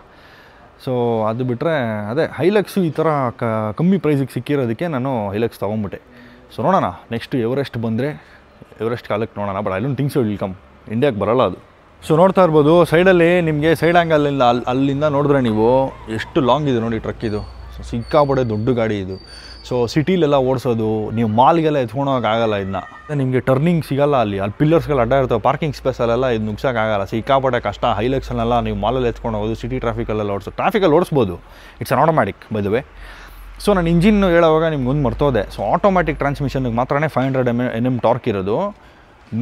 ಸೊ ಅದು ಬಿಟ್ಟರೆ ಅದೇ ಹೈಲಕ್ಸು ಈ ಥರ ಕಮ್ಮಿ ಪ್ರೈಸಿಗೆ ಸಿಕ್ಕಿರೋದಕ್ಕೆ ನಾನು ಹೈಲಕ್ಸ್ ತೊಗೊಂಬಿಟ್ಟೆ. ಸೊ ನೋಡೋಣ ನೆಕ್ಸ್ಟು ಎವರೆಸ್ಟ್ ಬಂದರೆ ಎವರೆಸ್ಟ್ ಕಾಲಕ್ಕೆ ನೋಡೋಣ. But I don't think so will come, ಇಂಡಿಯಾಗೆ ಬರೋಲ್ಲ ಅದು. ಸೊ ನೋಡ್ತಾ ಇರ್ಬೋದು ಸೈಡಲ್ಲಿ ನಿಮಗೆ ಸೈಡ್ ಆ್ಯಂಗಲಿಂದ ಅಲ್ಲಿಂದ ನೋಡಿದ್ರೆ ನೀವು ಎಷ್ಟು ಲಾಂಗ್ ಇದೆ ನೋಡಿ ಟ್ರಕ್ ಇದು. ಸೊ ಸಿಕ್ಕಾಪಟ್ಟೆ ದೊಡ್ಡ ಗಾಡಿ ಇದು. ಸೊ ಸಿಟಿಲೆಲ್ಲ ಓಡಿಸೋದು, ನೀವು ಮಾಲ್ಗೆಲ್ಲ ಎತ್ಕೊಂಡೋಗೋಕ್ಕಾಗಲ್ಲ ಇದನ್ನ. ನಿಮಗೆ ಟರ್ನಿಂಗ್ ಸಿಗೋಲ್ಲ, ಅಲ್ಲಿ ಪಿಲ್ಲರ್ಸ್ಗಳು ಅಡ್ಡ ಇರ್ತವೆ, ಪಾರ್ಕಿಂಗ್ ಸ್ಪೇಸಲ್ಲೆಲ್ಲ ಇದು ನುಗ್ಸೋಕ್ಕಾಗಲ್ಲ. ಸಿಕ್ಕಾಪಟ್ಟೆ ಕಷ್ಟ. ಹೈಲಕ್ಸನ್ನೆಲ್ಲ ನೀವು ಮಾಲಲ್ಲಿ ಎತ್ಕೊಂಡು ಹೋಗೋದು, ಸಿಟಿ ಟ್ರಾಫಿಕಲ್ಲೆಲ್ಲ ಟ್ರಾಫಿಕಲ್ಲಿ ಓಡಿಸ್ಬೋದು. It's an automatic by the way. So ನಾನು ಇಂಜಿನ್ ಹೇಳೋವಾಗ ನಿಮ್ಗೊಂದು ಮರ್ತೋದೆ. ಸೊ ಆಟೋಮ್ಯಾಟಿಕ್ ಟ್ರಾನ್ಸ್ಮಿಷನ್ಗೆ ಮಾತ್ರನೇ 500 Nm ಟಾರ್ಕ್ ಇರೋದು.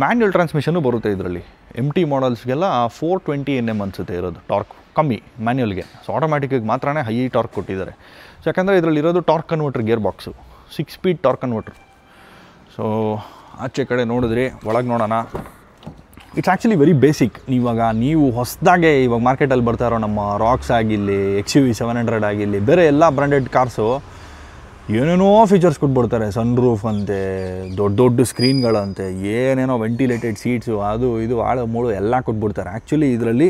ಮ್ಯಾನ್ಯುವಲ್ ಟ್ರಾನ್ಸ್ಮಿಷನ್ನು ಬರುತ್ತೆ ಇದರಲ್ಲಿ. MT ಮಾಡಲ್ಸ್ಗೆಲ್ಲ 420 Nm ಅನಿಸುತ್ತೆ ಇರೋದು ಟಾರ್ಕ್, ಕಮ್ಮಿ ಮ್ಯಾನ್ಯುವಲ್ಗೆ. ಸೊ ಆಟೋಮ್ಯಾಟಿಕ್ಕಿಗೆ ಮಾತ್ರನೇ ಹೈ ಟಾರ್ಕ್ ಕೊಟ್ಟಿದ್ದಾರೆ. ಸೊ ಯಾಕಂದರೆ ಇದರಲ್ಲಿ ಇರೋದು torque converter gear box, 6 speed torque converter. So ಆಚೆ ಕಡೆ ನೋಡಿದ್ರಿ, ಒಳಗೆ ನೋಡೋಣ. It's actually very basic. ನೀವು ಹೊಸದಾಗೆ ಇವಾಗ ಮಾರ್ಕೆಟಲ್ಲಿ ಬರ್ತಾ ಇರೋ ನಮ್ಮ ರಾಕ್ಸ್ ಆಗಿರಲಿ, XUV 700 ಆಗಿರಲಿ, ಬೇರೆ ಎಲ್ಲ ಬ್ರ್ಯಾಂಡೆಡ್ ಕಾರ್ಸು ಏನೇನೋ ಫೀಚರ್ಸ್ ಕೊಟ್ಬಿಡ್ತಾರೆ. ಸನ್ ರೂಫ್ ಅಂತೆ, ದೊಡ್ಡ ದೊಡ್ಡ ಸ್ಕ್ರೀನ್ಗಳಂತೆ, ಏನೇನೋ ವೆಂಟಿಲೇಟೆಡ್ ಸೀಟ್ಸು, ಅದು ಇದು ಆಳು ಮೂಳು ಎಲ್ಲ ಕೊಟ್ಬಿಡ್ತಾರೆ. ಆ್ಯಕ್ಚುಲಿ ಇದರಲ್ಲಿ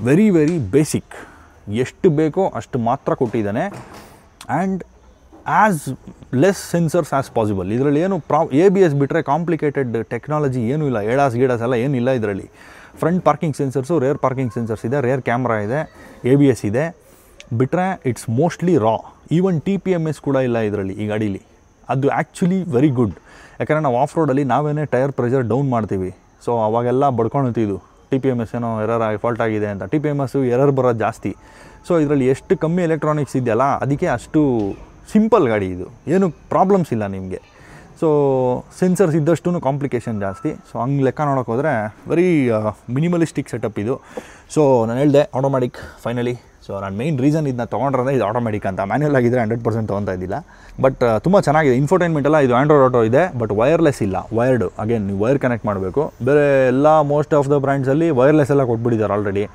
ವೆರಿ ವೆರಿ ಬೇಸಿಕ್, ಎಷ್ಟು ಬೇಕೋ ಅಷ್ಟು ಮಾತ್ರ ಕೊಟ್ಟಿದ್ದಾನೆ. And as less sensors as possible. ಇದರಲ್ಲಿ ಏನು ABS ಬಿಟ್ಟರೆ ಕಾಂಪ್ಲಿಕೇಟೆಡ್ ಟೆಕ್ನಾಲಜಿ ಏನೂ ಇಲ್ಲ. ಏಡಾಸ್ ಎಲ್ಲ ಏನಿಲ್ಲ ಇದರಲ್ಲಿ. Front parking sensors, rear parking sensors ಇದೆ, ರೇರ್ ಕ್ಯಾಮ್ರಾ ಇದೆ, ABS ಇದೆ. ಬಿಟ್ಟರೆ it's mostly raw. Even TPMS ಕೂಡ ಇಲ್ಲ ಇದರಲ್ಲಿ ಈ ಗಾಡೀಲಿ. ಅದು ಆ್ಯಕ್ಚುಲಿ ವೆರಿ ಗುಡ್. ಯಾಕಂದರೆ ನಾವು ಆಫ್ ರೋಡಲ್ಲಿ ನಾವೇನೇ ಟೈರ್ ಪ್ರೆಷರ್ ಡೌನ್ ಮಾಡ್ತೀವಿ. ಸೊ ಅವಾಗೆಲ್ಲ ಬಡ್ಕೊಳ್ತಿದ್ದು TPMS ಏನೋ ಫಾಲ್ಟ್ ಆಗಿದೆ ಅಂತ. TPMS ಎರರ್ ಬರೋದು ಜಾಸ್ತಿ. ಸೊ ಇದರಲ್ಲಿ ಎಷ್ಟು ಕಮ್ಮಿ ಎಲೆಕ್ಟ್ರಾನಿಕ್ಸ್ ಇದೆಯಲ್ಲ, ಅದಕ್ಕೆ ಅಷ್ಟು ಸಿಂಪಲ್ ಗಾಡಿ ಇದು, ಏನು ಪ್ರಾಬ್ಲಮ್ಸ್ ಇಲ್ಲ ನಿಮಗೆ. ಸೊ ಸೆನ್ಸರ್ಸ್ ಇದ್ದಷ್ಟು ಕಾಂಪ್ಲಿಕೇಶನ್ ಜಾಸ್ತಿ. ಸೊ ಹಂಗೆ ಲೆಕ್ಕ ನೋಡೋಕೆ ಹೋದರೆ ವೆರಿ ಮಿನಿಮಲಿಸ್ಟಿಕ್ ಸೆಟಪ್ ಇದು. ಸೊ ನಾನು ಹೇಳಿದೆ ಆಟೋಮ್ಯಾಟಿಕ್ ಫೈನಲಿ. ಸೊ ನಾನು ಮೇಯ್ನ್ ರೀಸನ್ ಇದನ್ನ ತೊಗೊಂಡ್ರೆ ಇದು ಆಟೋಮ್ಯಾಟಿಕ್ ಅಂತ. ಮ್ಯಾನ್ಯಲ್ ಆಗಿದ್ದರೆ 100% ತೊಗೊತಾ ಇದ್ದಿಲ್ಲ. ಬಟ್ ತುಂಬ ಚೆನ್ನಾಗಿದೆ. ಇನ್ಫೋಟೈನ್ಮೆಂಟ್ ಎಲ್ಲ ಇದು ಆಂಡ್ರಾಯ್ಡ್ ಆಟೋ ಇದೆ, ಬಟ್ ವೈರ್ಲೆಸ್ ಇಲ್ಲ, ವೈರ್ಡು. ಅಗೇನ್ ನೀವು ವೈರ್ ಕನೆಕ್ಟ್ ಮಾಡಬೇಕು. ಬೇರೆ ಎಲ್ಲ ಮೋಸ್ಟ್ ಆಫ್ ದ ಬ್ರ್ಯಾಂಡ್ಸಲ್ಲಿ ವೈರ್ಲೆಸ್ ಎಲ್ಲ ಕೊಟ್ಬಿಟ್ಟಿದ್ದಾರೆ ಆಲ್ರೆಡಿ.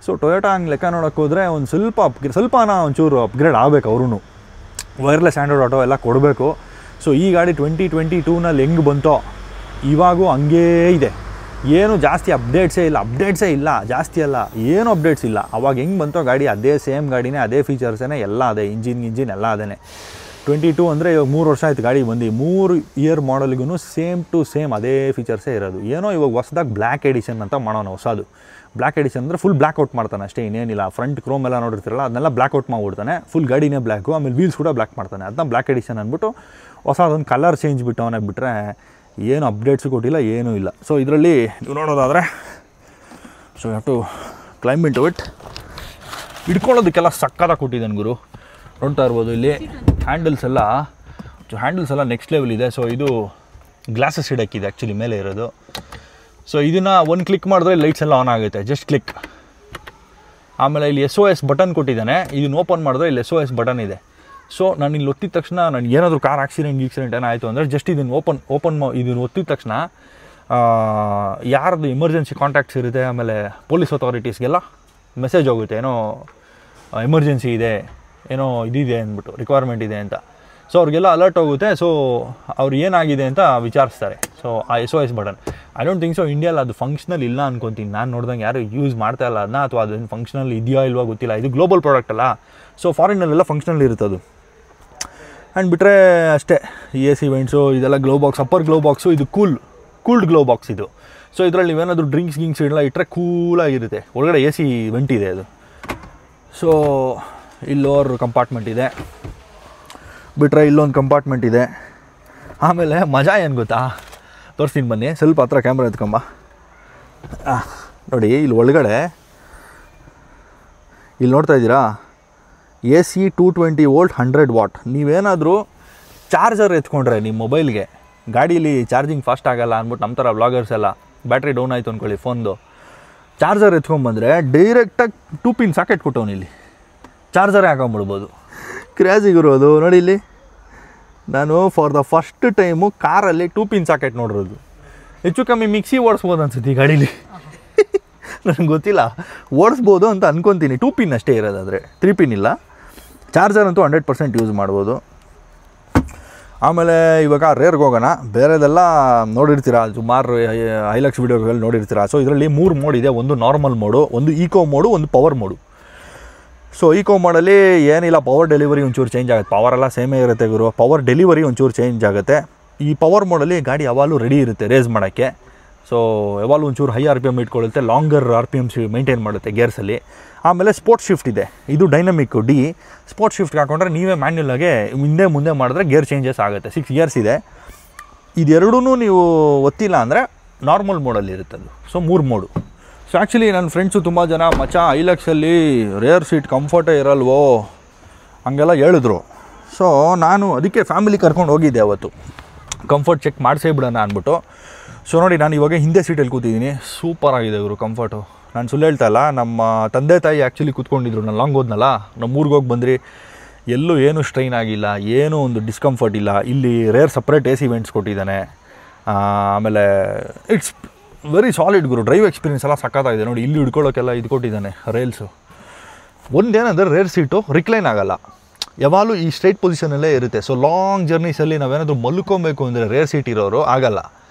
ಸೊ ಟೊಯೋಟಾ ಹಂಗೆ ಲೆಕ್ಕ ನೋಡೋಕೆ ಹೋದರೆ ಒಂದು ಸ್ವಲ್ಪನ ಒಂಚೂರು ಅಪ್ಗ್ರೇಡ್ ಆಗಬೇಕು ಅವರು. ವೈರ್ಲೆಸ್ ಆಂಡ್ರಾಯ್ಡ್ ಆಟೋ ಎಲ್ಲ ಕೊಡಬೇಕು. ಸೊ ಈ ಗಾಡಿ 2022ನಲ್ಲಿ ಹೆಂಗೆ ಬಂತೋ ಇವಾಗೂ ಹಂಗೇ ಇದೆ. ಏನು ಜಾಸ್ತಿ ಅಪ್ಡೇಟ್ಸೇ ಇಲ್ಲ, ಜಾಸ್ತಿ ಅಲ್ಲ, ಏನು ಅಪ್ಡೇಟ್ಸ್ ಇಲ್ಲ. ಅವಾಗ ಹೆಂಗೆ ಬಂತೋ ಗಾಡಿ ಅದೇ ಸೇಮ್ ಗಾಡಿನೇ, ಅದೇ ಫೀಚರ್ಸೇ ಎಲ್ಲ ಅದೇ, ಇಂಜಿನ್ ಎಲ್ಲ ಅದೇ. 22 ಅಂದರೆ ಇವಾಗ 3 ವರ್ಷ ಆಯ್ತು ಗಾಡಿ ಬಂದು. 3 ಇಯರ್ ಮಾಡಲ್ಗೂ ಸೇಮ್ ಟು ಸೇಮ್ ಅದೇ ಫೀಚರ್ಸೇ ಇರೋದು. ಏನೋ ಇವಾಗ ಹೊಸದಾಗಿ ಬ್ಲ್ಯಾಕ್ ಎಡಿಷನ್ ಅಂತ ಮಾಡೋಣ. ಹೊಸದು ಬ್ಲ್ಯಾಕ್ ಎಡಿಷನ್ ಅಂದರೆ ಫುಲ್ ಬ್ಲ್ಯಾಕ್ಔಟ್ ಮಾಡ್ತಾನೆ ಅಷ್ಟೇ, ಇನ್ನೇನಿಲ್ಲ. ಫ್ರಂಟ್ ಕ್ರೋಮ್ ಎಲ್ಲ ನೋಡಿರ್ತಿರಲ್ಲ, ಅದನ್ನೆಲ್ಲ ಬ್ಲ್ಯಾಕ್ಔಟ್ ಮಾಡಿಬಿಡ್ತಾನೆ. ಫುಲ್ ಗಾಡಿನೇ ಬ್ಲ್ಯಾಕು, ಆಮೇಲೆ ವೀಲ್ಸ್ ಕೂಡ ಬ್ಲ್ಯಾಕ್ ಮಾಡ್ತಾನೆ. ಅದನ್ನ ಬ್ಲ್ಯಾಕ್ ಎಡಿಷನ್ ಅಂದ್ಬಿಟ್ಟು ಹೊಸದೊಂದು ಕಲರ್ ಚೇಂಜ್ ಬಿಟ್ಟು ಅವನೇ ಬಿಟ್ಟರೆ ಏನು ಅಪ್ಡೇಟ್ಸು ಕೊಟ್ಟಿಲ್ಲ, ಏನೂ ಇಲ್ಲ. ಸೊ ಇದರಲ್ಲಿ ನೀವು ನೋಡೋದಾದರೆ, so have to climb into it. ಹಿಡ್ಕೊಳ್ಳೋದಕ್ಕೆಲ್ಲ ಸಕ್ಕತ್ತಾಗಿ ಕೊಟ್ಟಿದ್ದಾನೆ ಗುರು. ನೋಡ್ತಾ ಇರ್ಬೋದು ಇಲ್ಲಿ ಹ್ಯಾಂಡಲ್ಸ್ ಎಲ್ಲ ನೆಕ್ಸ್ಟ್ ಲೆವೆಲ್ ಇದೆ. ಸೊ ಇದು ಗ್ಲಾಸಸ್ ಇಡೋಕ್ಕಿದೆ ಆ್ಯಕ್ಚುಲಿ ಮೇಲೆ ಇರೋದು. ಸೊ ಇದನ್ನು ಒಂದು ಕ್ಲಿಕ್ ಮಾಡಿದ್ರೆ ಲೈಟ್ಸ್ ಎಲ್ಲ ಆನ್ ಆಗುತ್ತೆ, ಜಸ್ಟ್ ಕ್ಲಿಕ್. ಆಮೇಲೆ ಇಲ್ಲಿ SOS ಬಟನ್ ಕೊಟ್ಟಿದ್ದಾನೆ. ಇದನ್ನು ಓಪನ್ ಮಾಡಿದ್ರೆ ಇಲ್ಲಿ SOS ಬಟನ್ ಇದೆ. ಸೊ ನಾನು ಇಲ್ಲಿ ಒತ್ತಿದ ತಕ್ಷಣ ನನಗೆ ಏನಾದರೂ ಕಾರ್ ಆಕ್ಸಿಡೆಂಟ್ ಏನಾಯಿತು ಅಂದರೆ ಜಸ್ಟ್ ಇದನ್ನು ಇದನ್ನು ಒತ್ತಿದ ತಕ್ಷಣ ಯಾರ್ದು ಎಮರ್ಜೆನ್ಸಿ ಕಾಂಟ್ಯಾಕ್ಟ್ಸ್ ಇರುತ್ತೆ, ಆಮೇಲೆ ಪೊಲೀಸ್ ಅಥಾರಿಟೀಸ್ಗೆಲ್ಲ ಮೆಸೇಜ್ ಹೋಗುತ್ತೆ, ಏನೋ ಎಮರ್ಜೆನ್ಸಿ ಇದೆ, ಏನೋ ಇದಿದೆ ಅಂದ್ಬಿಟ್ಟು, ರಿಕ್ವೈರ್ಮೆಂಟ್ ಇದೆ ಅಂತ. ಸೊ ಅವ್ರಿಗೆಲ್ಲ ಅಲರ್ಟ್ ಹೋಗುತ್ತೆ. ಸೊ ಅವ್ರು ಏನಾಗಿದೆ ಅಂತ ವಿಚಾರಿಸ್ತಾರೆ. ಸೊ ಆ SOS button I don't think so ಇಂಡಿಯಲ್ಲಿ ಅದು ಫಂಕ್ಷನಲ್ ಇಲ್ಲ ಅನ್ಕೊತೀನಿ. ನಾನು ನೋಡ್ದಂಗೆ ಯಾರು ಯೂಸ್ ಮಾಡ್ತಾ ಇಲ್ಲ ಅದನ್ನ, ಅಥವಾ ಅದನ್ನು ಫಂಕ್ಷನಲ್ ಇದೆಯಾ ಇಲ್ವಾ ಗೊತ್ತಿಲ್ಲ. ಇದು ಗ್ಲೋಬಲ್ ಪ್ರಾಡಕ್ಟ್ ಅಲ್ಲ, ಸೊ ಫಾರಿನಲ್ಲೆಲ್ಲ ಫಂಕ್ಷನಲ್ ಇರುತ್ತದು. ಆ್ಯಂಡ್ ಬಿಟ್ಟರೆ ಅಷ್ಟೇ, AC ವೆಂಟ್ಸು ಇದೆಲ್ಲ glow box, upper glow box. ಇದು ಕೂಲ್ಡ್ ಗ್ಲೋ ಬಾಕ್ಸ್ ಇದು. ಸೊ ಇದರಲ್ಲಿ ನೀವೇನಾದರೂ ಡ್ರಿಂಕ್ಸ್ ಎಲ್ಲ ಇಟ್ಟರೆ ಕೂಲಾಗಿರುತ್ತೆ. ಒಳಗಡೆ AC ವೆಂಟ್ ಇದೆ ಅದು. ಸೊ ಇಲ್ಲಿ ಲೋವರ್ ಕಂಪಾರ್ಟ್ಮೆಂಟ್ ಇದೆ, ಬಿಟ್ಟರೆ ಇಲ್ಲೊಂದು ಕಂಪಾರ್ಟ್ಮೆಂಟ್ ಇದೆ. ಆಮೇಲೆ ಮಜಾ ಏನು ಗೊತ್ತಾ, ತೋರಿಸ್ತೀನಿ ಬನ್ನಿ, ಸ್ವಲ್ಪ ಹತ್ರ ಕ್ಯಾಮ್ರಾ ಎತ್ಕೊಂಬ. ನೋಡಿ ಇಲ್ಲಿ ಒಳಗಡೆ ಇಲ್ಲಿ ನೋಡ್ತಾ ಇದ್ದೀರಾ, AC 220 ವೋಲ್ಟ್ 100 ವಾಟ್. ನೀವೇನಾದರೂ ಚಾರ್ಜರ್ ಎತ್ಕೊಂಡ್ರೆ ನಿಮ್ಮ ಮೊಬೈಲ್ಗೆ, ಗಾಡೀಲಿ ಚಾರ್ಜಿಂಗ್ ಫಾಸ್ಟ್ ಆಗೋಲ್ಲ ಅಂದ್ಬಿಟ್ಟು ನಮ್ಮ ಥರ ವ್ಲಾಗರ್ಸ್ ಎಲ್ಲ ಬ್ಯಾಟ್ರಿ ಡೌನ್ ಆಯಿತು ಅಂದ್ಕೊಳ್ಳಿ ಫೋನ್ದು, ಚಾರ್ಜರ್ ಎತ್ಕೊಂಡ್ಬಂದರೆ ಡೈರೆಕ್ಟಾಗಿ 2 ಪಿನ್ ಸಾಕೆಟ್ ಕೊಟ್ಟವನು ಇಲ್ಲಿ ಚಾರ್ಜರೇ ಹಾಕೊಂಬಿಡ್ಬೋದು. ಕ್ರೇಜಿಗಿರೋದು ನೋಡಿ. ಇಲ್ಲಿ ನಾನು ಫಾರ್ ದ ಫಸ್ಟ್ ಟೈಮು ಕಾರಲ್ಲಿ 2 ಪಿನ್ ಸಾಕೆಟ್ ನೋಡಿರೋದು. ಹೆಚ್ಚು ಕಮ್ಮಿ ಮಿಕ್ಸಿ ಓಡಿಸ್ಬೋದು ಅನ್ಸುತ್ತೆ ಈ ಗಾಡೀಲಿ. ನನಗೆ ಗೊತ್ತಿಲ್ಲ, ಓಡಿಸ್ಬೋದು ಅಂತ ಅಂದ್ಕೊತೀನಿ. 2 ಪಿನ್ ಅಷ್ಟೇ ಇರೋದಾದರೆ, 3 ಪಿನ್ ಇಲ್ಲ. ಚಾರ್ಜರ್ ಅಂತೂ 100% ಯೂಸ್ ಮಾಡ್ಬೋದು. ಆಮೇಲೆ ಇವಾಗ ರೇರ್ಗೆ ಹೋಗೋಣ. ಬೇರೆದೆಲ್ಲ ನೋಡಿರ್ತೀರ, ಸುಮಾರು ಐಲಕ್ಸ್ ವೀಡಿಯೋಗಳಲ್ಲಿ ನೋಡಿರ್ತೀರ. ಸೊ ಇದರಲ್ಲಿ 3 ಮೋಡ್ ಇದೆ. ಒಂದು ನಾರ್ಮಲ್ ಮೋಡು, ಒಂದು ಈಕೋ ಮೋಡು, ಒಂದು ಪವರ್ ಮೋಡು. ಸೊ ಈಕೋ ಮೋಡಲ್ಲಿ ಏನಿಲ್ಲ, ಪವರ್ ಡೆಲಿವರಿ ಒಂಚೂರು ಚೇಂಜ್ ಆಗುತ್ತೆ. ಪವರೆಲ್ಲ ಸೇಮೇ ಇರುತ್ತೆ ಗುರು, ಪವರ್ ಡೆಲಿವರಿ ಒಂಚೂರು ಚೇಂಜ್ ಆಗುತ್ತೆ. ಈ ಪವರ್ ಮೋಡಲ್ಲಿ ಗಾಡಿ ಯಾವಾಗಲೂ ರೆಡಿ ಇರುತ್ತೆ ರೇಸ್ ಮಾಡೋಕ್ಕೆ. ಸೊ ಯಾವಾಗಲೂ ಒಂಚೂರು ಹೈ RPM ಇಟ್ಕೊಳ್ಳುತ್ತೆ, ಲಾಂಗರ್ RPMs ಮೇಂಟೈನ್ ಮಾಡುತ್ತೆ ಗೇರ್ಸಲ್ಲಿ. ಆಮೇಲೆ ಸ್ಪೋರ್ಟ್ಸ್ ಶಿಫ್ಟ್ ಇದೆ, ಇದು ಡೈನಮಿಕ್ D. ಸ್ಪೋರ್ಟ್ಸ್ ಶಿಫ್ಟ್ಗೆ ಹಾಕೊಂಡ್ರೆ ನೀವೇ ಮ್ಯಾನ್ಯುಲಾಗೆ ಹಿಂದೆ ಮುಂದೆ ಮಾಡಿದ್ರೆ ಗೇರ್ ಚೇಂಜಸ್ ಆಗುತ್ತೆ. 6 ಗೇರ್ಸ್ ಇದೆ. ಇದೆರಡೂ ನೀವು ಒತ್ತಿಲ್ಲ ಅಂದರೆ ನಾರ್ಮಲ್ ಮೋಡಲ್ಲಿ ಇರುತ್ತೆ ಅದು. So 3 mode. ಸೊ ಆ್ಯಕ್ಚುಲಿ ನನ್ನ ಫ್ರೆಂಡ್ಸು ತುಂಬ ಜನ, ಮಚ್ಚ ಐಲಕ್ಸಲ್ಲಿ ರೇರ್ ಸೀಟ್ ಕಂಫರ್ಟೇ ಇರಲ್ವೋ ಹಂಗೆಲ್ಲ ಹೇಳಿದ್ರು. ಸೊ ನಾನು ಅದಕ್ಕೆ ಫ್ಯಾಮಿಲಿ ಕರ್ಕೊಂಡು ಹೋಗಿದ್ದೆ ಅವತ್ತು, ಕಂಫರ್ಟ್ ಚೆಕ್ ಮಾಡಿಸೇ ಬಿಡೋಣ ಅಂದ್ಬಿಟ್ಟು. ಸೊ ನೋಡಿ, ನಾನು ಇವಾಗ ಹಿಂದೆ ಸೀಟಲ್ಲಿ ಕೂತಿದ್ದೀನಿ. ಸೂಪರಾಗಿದೆ ಇವರು ಕಂಫರ್ಟು. ನಾನು ಸುಳ್ಳು ಹೇಳ್ತಾ ಇಲ್ಲ, ನಮ್ಮ ತಂದೆ ತಾಯಿ ಆ್ಯಕ್ಚುಲಿ ಕೂತ್ಕೊಂಡಿದ್ರು. ನಾನು ಲಾಂಗ್ ಹೋದ್ನಲ್ಲ, ನಮ್ಮ ಊರಿಗೆ ಹೋಗಿ ಬಂದ್ರಿ, ಎಲ್ಲೂ ಏನೂ ಸ್ಟ್ರೈನ್ ಆಗಿಲ್ಲ, ಏನೂ ಒಂದು ಡಿಸ್ಕಂಫರ್ಟ್ ಇಲ್ಲ. ಇಲ್ಲಿ ರೇರ್ ಸಪ್ರೇಟ್ AC ವೆಂಟ್ಸ್ ಕೊಟ್ಟಿದ್ದಾನೆ. ಆಮೇಲೆ it's very solid Guru. Drive experience ಎಲ್ಲ ಸಕ್ಕತ್ತಾಗಿದೆ. ನೋಡಿ ಇಲ್ಲಿ ಹಿಡ್ಕೊಳ್ಳೋಕ್ಕೆಲ್ಲ ಇದು ಕೊಟ್ಟಿದ್ದಾನೆ ರೈಲ್ಸು. ಒಂದೇನಂದರೆ ರೇರ್ ಸೀಟು ರಿಕ್ಲೈನ್ ಆಗೋಲ್ಲ, ಯಾವಾಗಲೂ ಈ ಸ್ಟ್ರೈಟ್ ಪೊಸಿಷನಲ್ಲೇ ಇರುತ್ತೆ. ಸೊ ಲಾಂಗ್ ಜರ್ನೀಸಲ್ಲಿ ನಾವೇನಾದರೂ ಮಲ್ಕೊಬೇಕು ಅಂದರೆ ರೇರ್ ಸೀಟ್ ಇರೋರು ಆಗಲ್ಲ,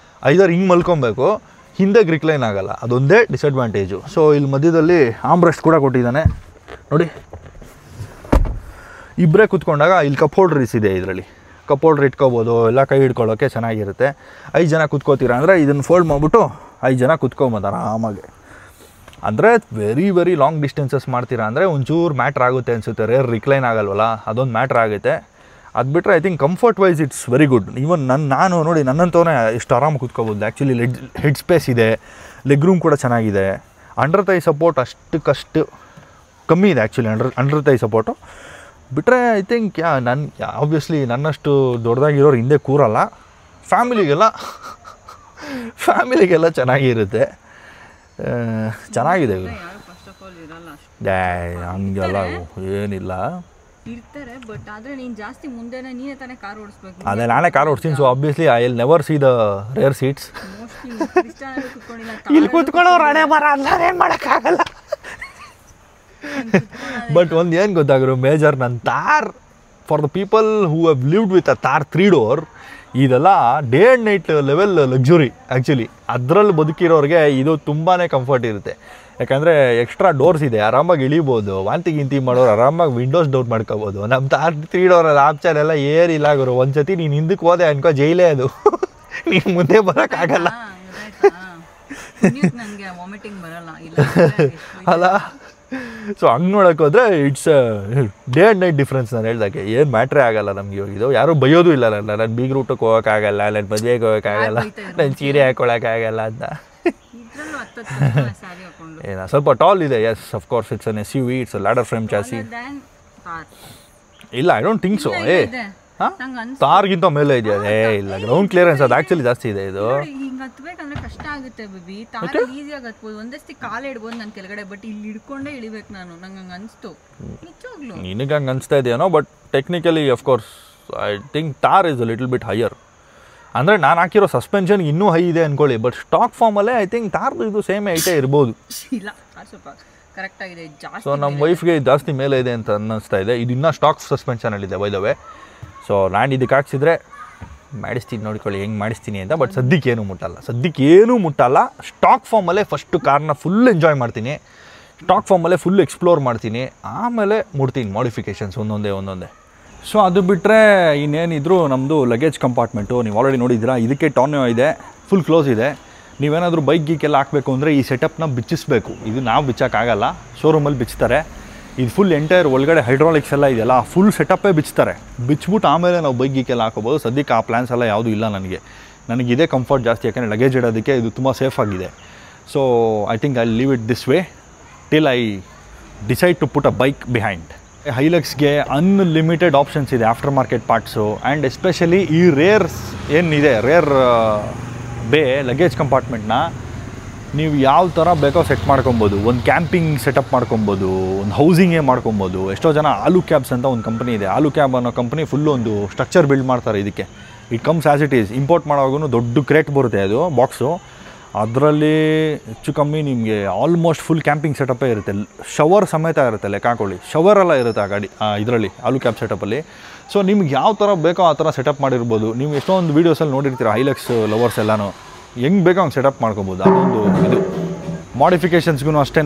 ಐದರ್ ಹಿಂಗೆ ಮಲ್ಕೊಬೇಕು, ಹಿಂದೆಗೆ ರಿಕ್ಲೈನ್ ಆಗೋಲ್ಲ. ಅದೊಂದೇ ಡಿಸಡ್ವಾಂಟೇಜು. ಸೊ ಇಲ್ಲಿ ಮಧ್ಯದಲ್ಲಿ ಆಮ್ರೆಸ್ಟ್ ಕೂಡ ಕೊಟ್ಟಿದ್ದಾನೆ ನೋಡಿ. ಇಬ್ಬರೇ ಕೂತ್ಕೊಂಡಾಗ ಇಲ್ಲಿ ಕಪ್ ಹೋಲ್ಡ್ರೀಸ್ ಇದೆ. ಇದರಲ್ಲಿ ಕಪ್ ಹೋಲ್ಡ್ರ್ ಇಟ್ಕೋಬೋದು, ಎಲ್ಲ ಕೈ ಹಿಡ್ಕೊಳ್ಳೋಕ್ಕೆ ಚೆನ್ನಾಗಿರುತ್ತೆ. 5 ಜನ ಕೂತ್ಕೋತೀರಾ ಅಂದರೆ ಇದನ್ನು ಫೋಲ್ಡ್ ಮಾಡಿಬಿಟ್ಟು 5 ಜನ ಕೂತ್ಕೊಬೋದು ಆರಾಮಾಗಿ. ಅಂದರೆ ವೆರಿ ಲಾಂಗ್ ಡಿಸ್ಟೆನ್ಸಸ್ ಮಾಡ್ತೀರಾ ಅಂದರೆ ಒಂಚೂರು ಮ್ಯಾಟ್ರ್ ಆಗುತ್ತೆ ಅನಿಸುತ್ತೆ. ರೇರ್ ರಿಕ್ಲೈನ್ ಆಗಲ್ವಲ್ಲ, ಅದೊಂದು ಮ್ಯಾಟ್ರ್ ಆಗುತ್ತೆ. ಅದು ಬಿಟ್ಟರೆ I think comfort wise it's very good. Even ನಾನು ನೋಡಿ ನನ್ನಂತವೇ ಎಷ್ಟು ಆರಾಮಾಗಿ ಕೂತ್ಕೋಬೋದು. ಆ್ಯಕ್ಚುಲಿ ಹೆಡ್ ಸ್ಪೇಸ್ ಇದೆ, ಲೆಗ್ ರೂಮ್ ಕೂಡ ಚೆನ್ನಾಗಿದೆ. ಅಂಡರ್ ಥೈ ಸಪೋರ್ಟ್ ಅಷ್ಟಕ್ಕಷ್ಟು ಕಮ್ಮಿ ಇದೆ ಆ್ಯಕ್ಚುಲಿ ಅಂಡರ್ ಥೈ ಸಪೋರ್ಟು. ಬಿಟ್ಟರೆ ಐ ಥಿಂಕ್ ಆಬ್ವಿಯಸ್ಲಿ ನನ್ನಷ್ಟು ದೊಡ್ಡದಾಗಿರೋರು ಹಿಂದೆ ಕೂರಲ್ಲ. ಫ್ಯಾಮಿಲಿಗೆಲ್ಲ ಚೆನ್ನಾಗಿರುತ್ತೆ, ಚೆನ್ನಾಗಿದೆ ಇವರು. ಹಂಗೆಲ್ಲ ಏನಿಲ್ಲ ಇರ್ತಾರೆ, ಬಟ್ ಆದರೆ ನೀನು ಜಾಸ್ತಿ ಮುಂದೆನೇ ನೀನೇ ತಾನೇ ಕಾರ್ ಓಡಿಸ್ಬೇಕು. ಅದೇ ನಾನೇ ಕಾರ್ ಓಡಿಸ್ತೀನಿ. So obviously I will never see the rear seats. ಇಲ್ಲಿ ಕೂತ್ಕೊಳ್ಳೋರು ಹಣೆ ಮರ ಅಲ್ಲ, ಏನು ಮಾಡೋಕ್ಕಾಗಲ್ಲ. ಬಟ್ ಒಂದು ಏನು ಗೊತ್ತಾಗಿರೋ ಮೇಜರ್, ನನ್ನ Thar for the people who have lived with a Thar 3 door, ಇದೆಲ್ಲ day and night level luxury actually. ಅದರಲ್ಲಿ ಬದುಕಿರೋರಿಗೆ ಇದು ತುಂಬಾ ಕಂಫರ್ಟ್ ಇರುತ್ತೆ. ಯಾಕಂದರೆ ಎಕ್ಸ್ಟ್ರಾ ಡೋರ್ಸ್ ಇದೆ, ಆರಾಮಾಗಿ ಇಳಿಬೋದು. ವಾಂತಿ ಗಿಂತಿ ಮಾಡೋರು ಆರಾಮಾಗಿ ವಿಂಡೋಸ್ ಡೋರ್ ಮಾಡ್ಕೋಬೋದು. ನಮ್ಮ ತಾರ್ 3 ಡೋರಲ್ಲಿ ಆಪ್ಷನ್ ಎಲ್ಲ ಏನಿಲ್ಲ ಗುರು. ಒಂದು ಸತಿ ನೀನು ಹಿಂದಕ್ಕೆ ಹೋದೆ ಅನ್ಕೋ, ಜೈಲೇ ಅದು. ನೀನು ಮುಂದೆ ಬರೋಕ್ಕಾಗಲ್ಲ ಅಲ್ಲ. ಸೊ ಹಂಗೆ ನೋಡೋಕೆ ಹೋದರೆ it's day and night difference. ನಾನು ಹೇಳ್ದಾಗೆ ಏನು ಮ್ಯಾಟ್ರೇ ಆಗಲ್ಲ ನಮಗೆ ಇವಾಗ. ಇದು ಯಾರೂ ಬೈಯೋದು ಇಲ್ಲ. ನಾನು ಬೀಗ್ರ ಊಟಕ್ಕೆ ಹೋಗೋಕ್ಕಾಗಲ್ಲ, ನನ್ನ ಮದುವೆಗೆ ಹೋಗೋಕ್ಕಾಗಲ್ಲ, ನನ್ನ ಸೀರೆ ಹಾಕೊಳ್ಳೋಕ್ಕಾಗಲ್ಲ ಅಂತ. ಏನ ಸ್ವಲ್ಪ ಟಾಲ್ ಇದೆ. Yes of course it's an SUV, it's ladder frame chassis. ಇಲ್ಲ ಐ ಡೋಂಟ್ ಥಿಂಕ್ ಸೊ. ತಾರ್ಗಿಂತ ಮೇಲೆ ಇದೆಯಾ? ಇಲ್ಲ, ಗ್ರೌಂಡ್ ಕ್ಲಿಯರೆನ್ಸ್ ಅದು ಆ್ಯಕ್ಚುಲಿ ಜಾಸ್ತಿ ಇದೆ. ಇದು ಹತ್ಬೇಕಂದ್ರೆ ಕಷ್ಟ ಆಗುತ್ತೆ ಬೇಬಿ. ತಾರ ಈಸಿಯಾಗಿ ಹತ್ಬೋದು, ಒಂದಷ್ಟು ಕಾಲು ಇಡ್ಬೋದು ನಾನು ಕೆಳಗಡೆ, ಬಟ್ ಇಲ್ಲಿ ಹಿಡ್ಕೊಂಡೇ ಇಳಿಬೇಕು ನಾನು. ನಂಗೆ ಹಂಗೆ ಅನಿಸ್ತು ನಿಜವಾಗ್ಲೂ. ನಿನಗೆ ಹಂಗೆ ಅನಿಸ್ತಾ ಇದೆಯೇನೋ, but technically of course I think Thar is a little bit higher. ಅಂದರೆ ನಾನು ಹಾಕಿರೋ ಸಸ್ಪೆನ್ಷನ್ ಇನ್ನೂ ಹೈ ಇದೆ ಅಂದ್ಕೊಳ್ಳಿ, ಬಟ್ ಸ್ಟಾಕ್ ಫಾರ್ಮಲ್ಲೇ ಐ ಥಿಂಕ್ ತಾರ್ದು ಇದು ಸೇಮ್ ಐಟೇ ಇರ್ಬೋದು. ಇಲ್ಲ ಸ್ವಲ್ಪ ಕರೆಕ್ಟ್ ಆಗಿದೆ ಜಾಸ್ತಿ. ಸೊ ನಮ್ಮ ವೈಫ್ಗೆ ಜಾಸ್ತಿ ಮೇಲೆ ಇದೆ ಅಂತ ಅನ್ನಿಸ್ತಾ ಇದೆ. ಇದು ಇನ್ನೂ ಸ್ಟಾಕ್ ಸಸ್ಪೆನ್ಷನಲ್ಲಿದೆ ಬೈ ದ ವೇ. ಸೊ ನಾನು ಇದಕ್ಕೆ ಹಾಕ್ಸಿದ್ರೆ ಮಾಡಿಸ್ತೀನಿ, ನೋಡ್ಕೊಳ್ಳಿ ಹೆಂಗೆ ಮಾಡಿಸ್ತೀನಿ ಅಂತ. ಬಟ್ ಸದ್ಯಕ್ಕೇನು ಮುಟ್ಟಲ್ಲ. ಸ್ಟಾಕ್ ಫಾರ್ಮಲ್ಲೇ ಫಸ್ಟು ಕಾರ್ನ ಫುಲ್ ಎಂಜಾಯ್ ಮಾಡ್ತೀನಿ, ಸ್ಟಾಕ್ ಫಾರ್ಮಲ್ಲೇ ಫುಲ್ ಎಕ್ಸ್ಪ್ಲೋರ್ ಮಾಡ್ತೀನಿ, ಆಮೇಲೆ ಮುಡ್ತೀನಿ ಮಾಡಿಫಿಕೇಷನ್ಸ್ ಒಂದೊಂದೇ. ಸೊ ಅದು ಬಿಟ್ಟರೆ ಇನ್ನೇನಿದ್ರು ನಮ್ಮದು ಲಗೇಜ್ ಕಂಪಾರ್ಟ್ಮೆಂಟು ನೀವು ಆಲ್ರೆಡಿ ನೋಡಿದ್ದೀರಾ. ಇದಕ್ಕೆ ಟಾನ್ಯೋ ಇದೆ, ಫುಲ್ ಕ್ಲೋಸ್ ಇದೆ. ನೀವೇನಾದರೂ ಬೈಕ್ ಗೀಕೆಲ್ಲ ಹಾಕಬೇಕು ಅಂದರೆ ಈ ಸೆಟಪ್ನ ಬಿಚ್ಚಿಸ್ಬೇಕು. ಇದು ನಾವು ಬಿಚ್ಚೋಕ್ಕಾಗಲ್ಲ, ಶೋರೂಮಲ್ಲಿ ಬಿಚ್ತಾರೆ. ಇದು ಫುಲ್ ಎಂಟೈರ್ ಒಳಗಡೆ ಹೈಡ್ರಾಲಿಕ್ಸ್ ಎಲ್ಲ ಇದೆಯಲ್ಲ, ಫುಲ್ ಸೆಟಪ್ಪೇ ಬಿಚ್ತಾರೆ. ಬಿಚ್ಬಿಟ್ಟು ಆಮೇಲೆ ನಾವು ಬೈಕ್ ಗೀಕೆಲ್ಲ ಹಾಕೋಬೋದು. ಸದ್ಯಕ್ಕೆ ಆ ಪ್ಲ್ಯಾನ್ಸ್ ಎಲ್ಲ ಯಾವುದೂ ಇಲ್ಲ ನನಗಿದೆ ಕಂಫರ್ಟ್ ಜಾಸ್ತಿ, ಯಾಕಂದರೆ ಲಗೇಜ್ ಇಡೋದಕ್ಕೆ ಇದು ತುಂಬ ಸೇಫ್ ಆಗಿದೆ. So I think I leave it this way till I decide to put a bike behind. ಹೈಲಕ್ಸ್ಗೆ ಅನ್ಲಿಮಿಟೆಡ್ ಆಪ್ಷನ್ಸ್ ಇದೆ aftermarket parts, and especially ಈ ರೇರ್ ಬೇ ಲಗೇಜ್ ಕಂಪಾರ್ಟ್ಮೆಂಟ್ನ ನೀವು ಯಾವ ಥರ ಬೇಕೋ ಸೆಟ್ ಮಾಡ್ಕೊಬೋದು. ಒಂದು ಕ್ಯಾಂಪಿಂಗ್ ಸೆಟಪ್ ಮಾಡ್ಕೊಬೋದು, ಒಂದು ಹೌಸಿಂಗೇ ಮಾಡ್ಕೊಬೋದು. ಎಷ್ಟೋ ಜನ ಆಲು ಕ್ಯಾಬ್ಸ್ ಅಂತ ಒಂದು ಕಂಪ್ನಿ ಇದೆ. ಆಲು ಕ್ಯಾಬ್ ಅನ್ನೋ ಕಂಪ್ನಿ ಫುಲ್ಲು ಒಂದು ಸ್ಟ್ರಕ್ಚರ್ ಬಿಲ್ಡ್ ಮಾಡ್ತಾರೆ ಇದಕ್ಕೆ. It comes as it is. Import ಮಾಡೋವಾಗೂ ದೊಡ್ಡ ಕ್ರೇಟ್ ಬರುತ್ತೆ ಅದು ಬಾಕ್ಸು. ಅದರಲ್ಲಿ ಹೆಚ್ಚು ಕಮ್ಮಿ ನಿಮಗೆ ಆಲ್ಮೋಸ್ಟ್ ಫುಲ್ ಕ್ಯಾಂಪಿಂಗ್ ಸೆಟಪ್ಪೇ ಇರುತ್ತೆ. ಶವರ್ ಸಮೇತ ಇರುತ್ತೆ, ಲೆಕ್ಕ ಹಾಕೊಳ್ಳಿ. ಶವರೆಲ್ಲ ಇರುತ್ತೆ ಆ ಗಾಡಿ ಇದರಲ್ಲಿ ಆಲು ಕ್ಯಾಬ್ ಸೆಟಪ್ಪಲ್ಲಿ. ಸೊ ನಿಮ್ಗೆ ಯಾವ ಥರ ಬೇಕೋ ಆ ಥರ ಸೆಟಪ್ ಮಾಡಿರ್ಬೋದು. ನೀವು ಎಷ್ಟೊಂದು ವೀಡಿಯೋಸಲ್ಲಿ ನೋಡಿರ್ತೀರ ಹೈಲಕ್ಸ್ ಲವರ್ಸ್ ಎಲ್ಲನೂ ಹೆಂಗೆ ಬೇಕೋ ಹಂಗೆ ಸೆಟಪ್ ಮಾಡ್ಕೊಬೋದು. ಅದೊಂದು ಇದು ಮಾಡಿಫಿಕೇಷನ್ಸ್ಗೂ ಅಷ್ಟೇ.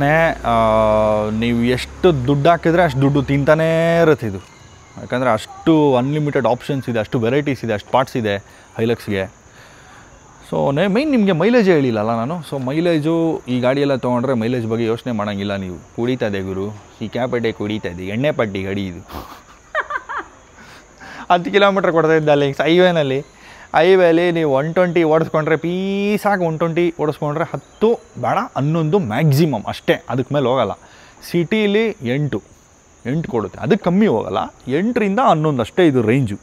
ನೀವು ಎಷ್ಟು ದುಡ್ಡು ಹಾಕಿದ್ರೆ ಅಷ್ಟು ದುಡ್ಡು ತಿಂತಾನೇ ಇರುತ್ತೆ ಇದು. ಯಾಕಂದರೆ ಅಷ್ಟು ಅನ್ಲಿಮಿಟೆಡ್ ಆಪ್ಷನ್ಸ್ ಇದೆ, ಅಷ್ಟು ವೆರೈಟೀಸ್ ಇದೆ, ಅಷ್ಟು ಪಾರ್ಟ್ಸ್ ಇದೆ ಹೈಲಕ್ಸ್ಗೆ. ಸೊ ಮೈನ್ ನಿಮಗೆ ಮೈಲೇಜೇ ಹೇಳಿಲ್ಲಲ್ಲ ನಾನು. ಸೊ ಮೈಲೇಜು ಈ ಗಾಡಿಯೆಲ್ಲ ತೊಗೊಂಡ್ರೆ ಮೈಲೇಜ್ ಬಗ್ಗೆ ಯೋಚನೆ ಮಾಡೋಂಗಿಲ್ಲ ನೀವು. ಕುಡಿತಾ ಇದೆ ಗುರು, ಈ ಕ್ಯಾಪೇಟೆ ಕುಡಿತಾ ಇದೆ, ಎಣ್ಣೆ ಪಟ್ಟಿ ಗಾಡಿ ಇದು. 10 ಕಿಲೋಮೀಟ್ರ್ ಕೊಡ್ತಾ ಇದ್ದಲ್ಲಿ ಹೈವೇಲಿ ನೀವು 120 ಓಡಿಸ್ಕೊಂಡ್ರೆ ಪೀಸಾಗಿ 120 ಓಡಿಸ್ಕೊಂಡ್ರೆ 10 ಬೇಡ 11 ಮ್ಯಾಕ್ಸಿಮಮ್ ಅಷ್ಟೇ, ಅದಕ್ಕೆ ಮೇಲೆ ಹೋಗಲ್ಲ. ಸಿಟೀಲಿ 8 ಕೊಡುತ್ತೆ, ಅದಕ್ಕೆ ಕಮ್ಮಿ ಹೋಗಲ್ಲ. 8ರಿಂದ 11 ಅಷ್ಟೇ ಇದು ರೇಂಜು.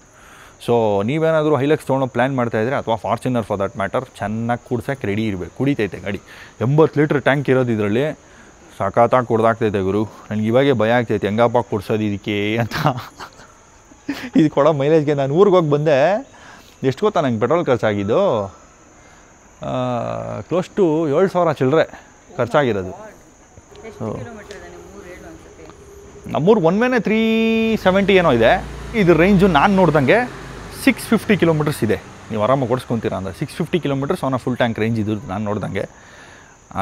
ಸೊ ನೀವೇನಾದರೂ ಹೈಲಕ್ಸ್ ತೊಗೊಳೋ ಪ್ಲ್ಯಾನ್ ಮಾಡ್ತಾಯಿದ್ರೆ, ಅಥವಾ ಫಾರ್ಚುನರ್ ಫಾರ್ ದಟ್ ಮ್ಯಾಟರ್, ಚೆನ್ನಾಗಿ ಕುಡ್ಸೋಕ್ಕೆ ರೆಡಿ ಇರಬೇಕು. ಕುಡಿತೈತೆ ಗಾಡಿ. 80 ಲೀಟ್ರ್ ಟ್ಯಾಂಕ್ ಇರೋದು ಇದರಲ್ಲಿ. ಸಖತ್ತಾಗಿ ಕುಡ್ದಾಗ್ತೈತೆ ಗುರು. ನನಗೆ ಇವಾಗೆ ಭಯ ಆಗ್ತೈತೆ ಹೆಂಗಪ್ಪ ಕುಡ್ಸೋದು ಇದಕ್ಕೆ ಅಂತ. ಇದು ಕೊಡೋ ಮೈಲೇಜ್ಗೆ ನಾನು ಊರಿಗೆ ಹೋಗಿ ಬಂದೆ. ಎಷ್ಟು ಗೊತ್ತಾ ನಂಗೆ ಪೆಟ್ರೋಲ್ ಖರ್ಚಾಗಿದ್ದು? ಕ್ಲೋಸ್ ಟು 7,000 ಚಿಲ್ಲರೆ ಖರ್ಚಾಗಿರೋದು. ಸೊ ನಮ್ಮೂರು ಒನ್ ವೇನೆ 370 ಏನೋ ಇದೆ. ಇದು ರೇಂಜು ನಾನು ನೋಡ್ದಂಗೆ 650 ಕಿಲೋಮೀಟರ್ಸ್ ಇದೆ. ನೀವು ಆರಾಮಾಗಿ ಓಡಿಸ್ಕೊತೀರಾ ಅಂದರೆ 650 kilometres on full tank range ಇದು ನಾನು ನೋಡ್ದಂಗೆ.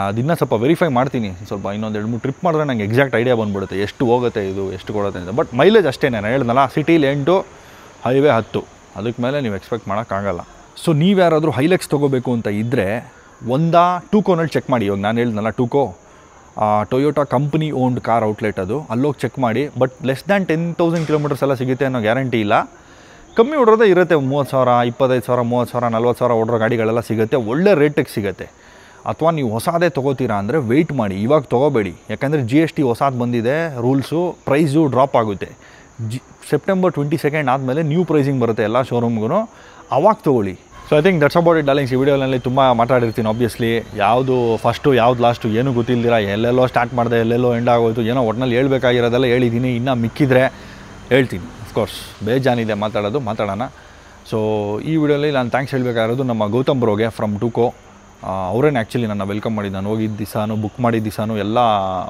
ಅದನ್ನು ಸ್ವಲ್ಪ ವೆರಿಫೈ ಮಾಡ್ತೀನಿ. ಸ್ವಲ್ಪ ಇನ್ನೊಂದು 2-3 ಟ್ರಿಪ್ ಮಾಡಿದ್ರೆ ನಂಗೆ ಎಕ್ಸಾಕ್ಟ್ ಐಡಿಯಾ ಬಂದ್ಬಿಡುತ್ತೆ ಎಷ್ಟು ಹೋಗುತ್ತೆ ಇದು, ಎಷ್ಟು ಕೊಡುತ್ತೆ ಅಂತ. ಬಟ್ ಮೈಲೇಜ್ ಅಷ್ಟೇ ನಾನು ಹೇಳ್ದಲ್ಲ, ಸಿಟೀಲಿ 8, ಹೈವೇ 10. ಅದಕ್ಕೆ ಮೇಲೆ ನೀವು ಎಕ್ಸ್ಪೆಕ್ಟ್ ಮಾಡೋಕ್ಕಾಗಲ್ಲ. ಸೊ ನೀವು ಯಾರಾದರೂ ಹೈಲಕ್ಸ್ ತೊಗೋಬೇಕು ಅಂತ ಇದ್ದರೆ ಟೂಕೋನಲ್ಲಿ ಚೆಕ್ ಮಾಡಿ. ಇವಾಗ ನಾನು ಹೇಳ್ದಲ್ಲ ಟೂಕೋ, Toyota company owned car outlet ಅದು. ಅಲ್ಲೋಗಿ ಚೆಕ್ ಮಾಡಿ. ಬಟ್ ಲೆಸ್ ದ್ಯಾನ್ 10,000 ಕಿಲೋಮೀಟರ್ಸ್ ಎಲ್ಲ ಸಿಗುತ್ತೆ ಅನ್ನೋ ಗ್ಯಾರಂಟಿ ಇಲ್ಲ. ಕಮ್ಮಿ ಓಡೋದೇ ಇರುತ್ತೆ. 30,000, 25,000, 30,000, 40,000 ಓಡೋ ಗಾಡಿಗಳೆಲ್ಲ ಸಿಗುತ್ತೆ. ಒಳ್ಳೆ ರೇಟಿಗೆ ಸಿಗುತ್ತೆ. ಅಥವಾ ನೀವು ಹೊಸದೇ ತೊಗೋತೀರಾ ಅಂದರೆ ವೆಯ್ಟ್ ಮಾಡಿ, ಇವಾಗ ತೊಗೋಬೇಡಿ. ಯಾಕಂದರೆ GST ಹೊಸದು ಬಂದಿದೆ ರೂಲ್ಸು, ಪ್ರೈಸು ಡ್ರಾಪ್ ಆಗುತ್ತೆ. ಸೆಪ್ಟೆಂಬರ್ 22 ಆದಮೇಲೆ ನ್ಯೂ ಪ್ರೈಸಿಂಗ್ ಬರುತ್ತೆ ಎಲ್ಲ ಶೋರೂಮ್ಗೂ, ಅವಾಗ ತೊಗೊಳ್ಳಿ. So I think that's about it darlings. ಈ ವಿಡಿಯೋನಲ್ಲಿ ತುಂಬ ಮಾತಾಡಿರ್ತೀನಿ ಆಬ್ವಿಯಸ್ಲಿ. ಯಾವುದು ಫಸ್ಟು ಯಾವ್ದು ಲಾಸ್ಟು ಏನೂ ಗೊತ್ತಿಲ್ದಿರ ಎಲ್ಲೆಲ್ಲೋ ಸ್ಟಾರ್ಟ್ ಮಾಡಿದೆ, ಎಲ್ಲೆಲ್ಲೋ ಎಂಡ್ ಆಗೋಯ್ತು. ಏನೋ ಒಟ್ಟಿನಲ್ಲಿ ಹೇಳ್ಬೇಕಾಗಿರೋದೆಲ್ಲ ಹೇಳಿದ್ದೀನಿ. ಇನ್ನೂ ಮಿಕ್ಕಿದ್ರೆ ಹೇಳ್ತೀನಿ. ಅಫ್ಕೋರ್ಸ್ ಬೇಜಾನಿದೆ ಮಾತಾಡೋಣ. ಸೊ ಈ ವಿಡಿಯೋಲಿ ನಾನು ಥ್ಯಾಂಕ್ಸ್ ಹೇಳಬೇಕಾಗಿರೋದು ನಮ್ಮ ಗೌತಮ್ ಬ್ರೋಗೆ ಫ್ರಮ್ ಟೂಕೋ. ಅವರೇನು ಆ್ಯಕ್ಚುಲಿ ನನ್ನ ವೆಲ್ಕಮ್ ಮಾಡಿದ್ದು. ನಾನು ಹೋಗಿದ್ದ ದಿವಸನೂ ಬುಕ್ ಮಾಡಿದ್ದ ದಿವಸನೂ ಎಲ್ಲ